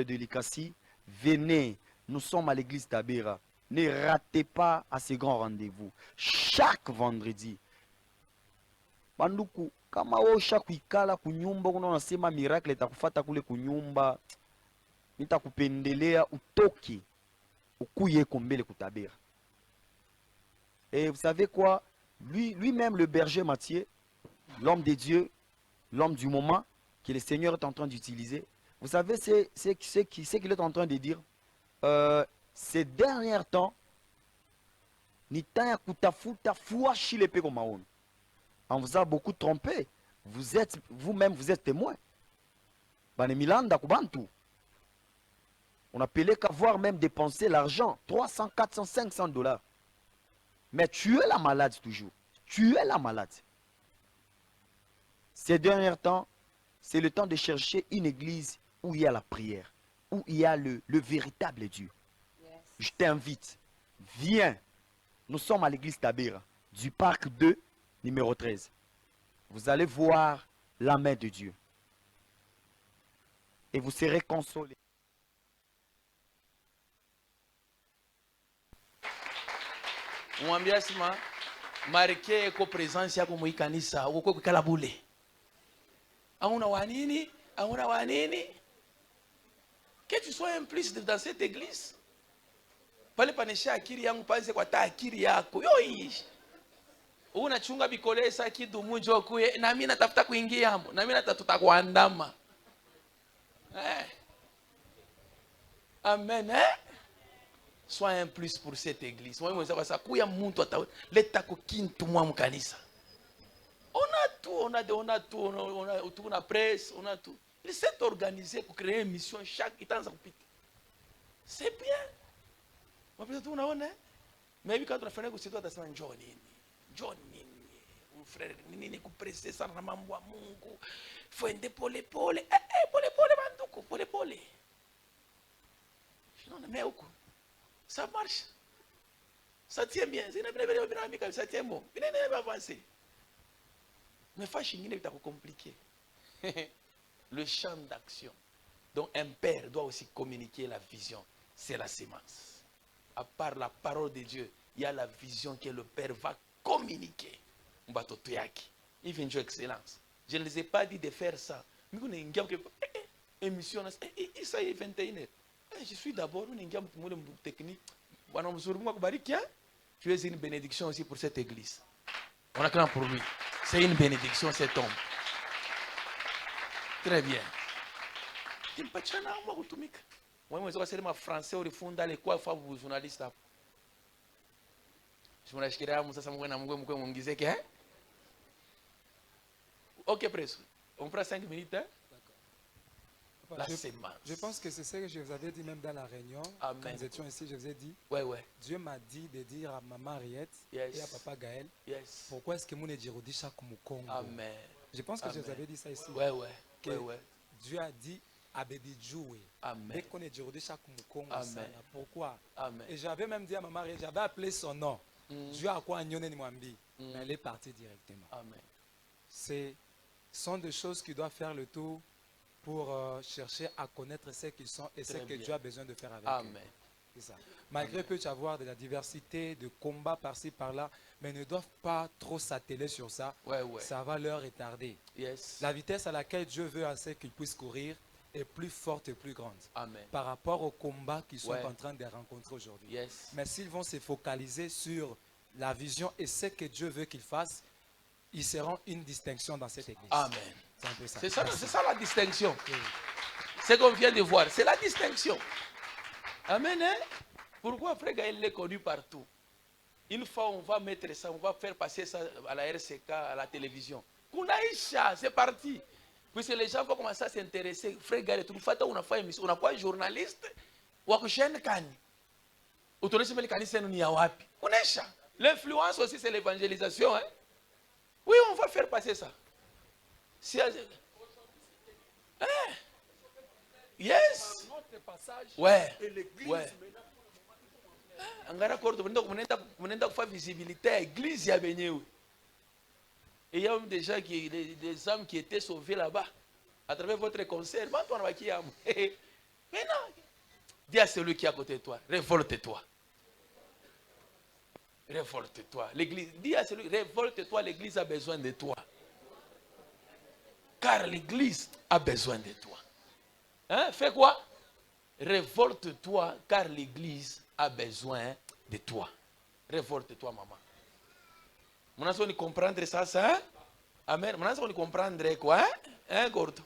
de Likasi, venez, nous sommes à l'église Tabera. Ne ratez pas à ce grand rendez-vous. Chaque vendredi. Banduku, kama osha kuikala kunyumba unasema miracle itakufata kule kunyumba, nitakupendelea utoke ukuye kombele kutabera. Et vous savez quoi? Lui-même, le berger Matthieu, l'homme de Dieu, l'homme du moment, que le Seigneur est en train d'utiliser, vous savez ce qu'il est en train de dire? Ces derniers temps, on vous a beaucoup trompé. Vous-même, vous êtes témoin. On appelait qu'à voir même dépenser l'argent, 300, 400, 500 $. Mais tu es la malade toujours. Tu es la malade. Ces derniers temps, c'est le temps de chercher une église où il y a la prière, où il y a le véritable Dieu. Yes. Je t'invite, viens. Nous sommes à l'église Tabera, du parc 2, numéro 13. Vous allez voir la main de Dieu. Et vous serez consolés. Mwambia sima marke ko presence yako mu kanisa uko kukala bule. Auna wanini? Auna wanini? Que tu sois implice dans cette église. Pale panesha akili yangu panze kwa ta akili yako. Yoi. Unachunga bikolesa kidumu jokuye na mimi natafuta kuingia hapo. Na mimi natatuta kuandama. Amen. Sois un plus pour cette église. On a tout, on a presse, on a tout. Il s'est organisé pour créer une mission chaque temps. C'est bien. Mais quand on a fait un coup, John, mon frère, nini kupresse sana mambo ya Mungu. Fuende pole pole. Pole pole banduku, pole pole. Non, mais huko. Ça marche. Ça tient bien. Ça tient bon. Il n'est avancé. Mais il est compliqué. Le champ d'action. Donc un père doit aussi communiquer la vision. C'est la sémence. À part la parole de Dieu, il y a la vision que le père va communiquer. Il vient de excellence. Je ne les ai pas dit de faire ça. Mais on est émission. Ça y est 21h. Je suis d'abord une technique. Tu es une bénédiction aussi pour cette église. On acclame pour lui. C'est une bénédiction cet homme. Très bien. Je français au fond dans les quoi vous journaliste. Je me suis dit ok, presse. On prend 5 minutes. Hein? Je pense que c'est ce que je vous avais dit même dans la réunion. Amen. Quand nous étions ici, je vous ai dit. Ouais. Dieu m'a dit de dire à maman Ariette et à papa Gaël. Pourquoi est-ce que mon Djirodi chaque Congo? Amen. Je pense que je vous avais dit ça ici. Ouais. Dieu a dit à Baby Joué. Dès qu'on est Djirodi chaque Congo. Pourquoi? Amen. Et j'avais même dit à maman Ariette, j'avais appelé son nom. Dieu a quoi Nyone Mwambi. Mais elle est partie directement. Amen. Ce sont des choses qui doivent faire le tour pour chercher à connaître ce qu'ils sont et ce que Dieu a besoin de faire avec Amen. eux. C'est ça. Malgré peut y avoir de la diversité, de combats par-ci, par-là, mais ne doivent pas trop s'atteler sur ça. Ça va leur retarder. Yes. La vitesse à laquelle Dieu veut assez qu'ils puissent courir est plus forte et plus grande. Amen. Par rapport au combat qu'ils sont en train de rencontrer aujourd'hui. Yes. Mais s'ils vont se focaliser sur la vision et ce que Dieu veut qu'ils fassent, ils seront une distinction dans cette église. Amen. C'est un peu ça. C'est ça la distinction. C'est qu'on vient de voir. C'est la distinction. Amen. Hein? Pourquoi Frère Gaël l'est connu partout? Une fois, on va mettre ça, on va faire passer ça à la RCK, à la télévision. Kunaisha, c'est parti. Puisque les gens vont commencer à s'intéresser. Frère Gaël, tu fais on a fait émission, on a quoi journaliste? Ou à chaîne Kani? Ou tu sais, le Kani, c'est nous wapi. Kunaisha. L'influence aussi, c'est l'évangélisation. Hein? Oui, on va faire passer ça. Si, hein? Yes. Ouais. Ouais. Angara cordo, vous n'êtes pas visibilité à l'église ya benyewe. Et il y a même des gens des âmes qui étaient sauvées là-bas à travers votre concert. Mais non. Dis à celui qui est à côté de toi, révolte-toi. Révolte-toi. L'église, dis à celui, révolte-toi, l'église a besoin de toi. Car l'église a besoin de toi. Hein? Fais quoi? Révolte-toi, car l'église a besoin de toi. Révolte-toi, maman. Mon asso, on comprendre ça, ça? Amen. Mon asso, on comprendre quoi? Hein, gordo?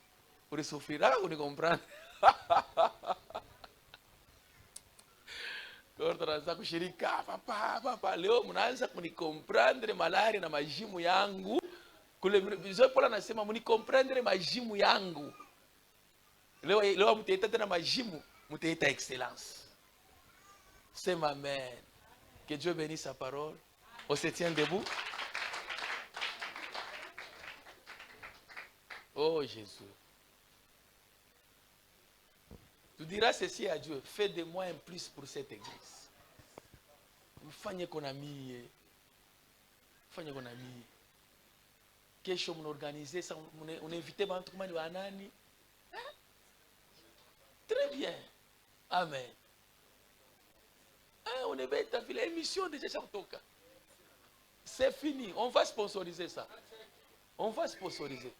Pour souffrir, on comprendre. Gordo, naanza kushirika, papa, leo mnaanza kunikomprendre malari na majimu yangu. Kule vizuri Paul anasema mnikomprendre majimu yangu. Leo mtaita tena majimu, mtaita excellence. C'est ma mère. Que Dieu bénisse sa parole. On se tient debout. Oh Jésus. Tu diras ceci à Dieu. Fais de moi un plus pour cette église. Fanye konami. Fanye konami. Kesho m'organiser ça, on invite bantu kama ni wanani. Très bien. Amen. On est bien établi. L'émission déjà kutoka. C'est fini. On va sponsoriser ça. On va sponsoriser.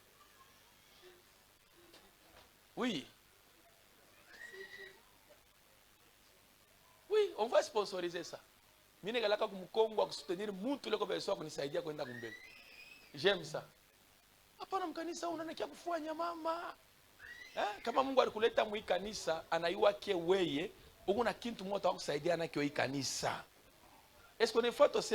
Oui. Oui, on va sponsoriser ça. Mine galaka kumkongo wa soutenir mtu leko beso kunisaidia kwenda kumbele. J'aime ça. Hapana mkanisa unanakia kufanya mama. Kama Mungu alikuleta mu kanisa anaiwa ke weye, uko na kintu moto wa kusaidia na kio kanisa. Est-ce qu'on est fort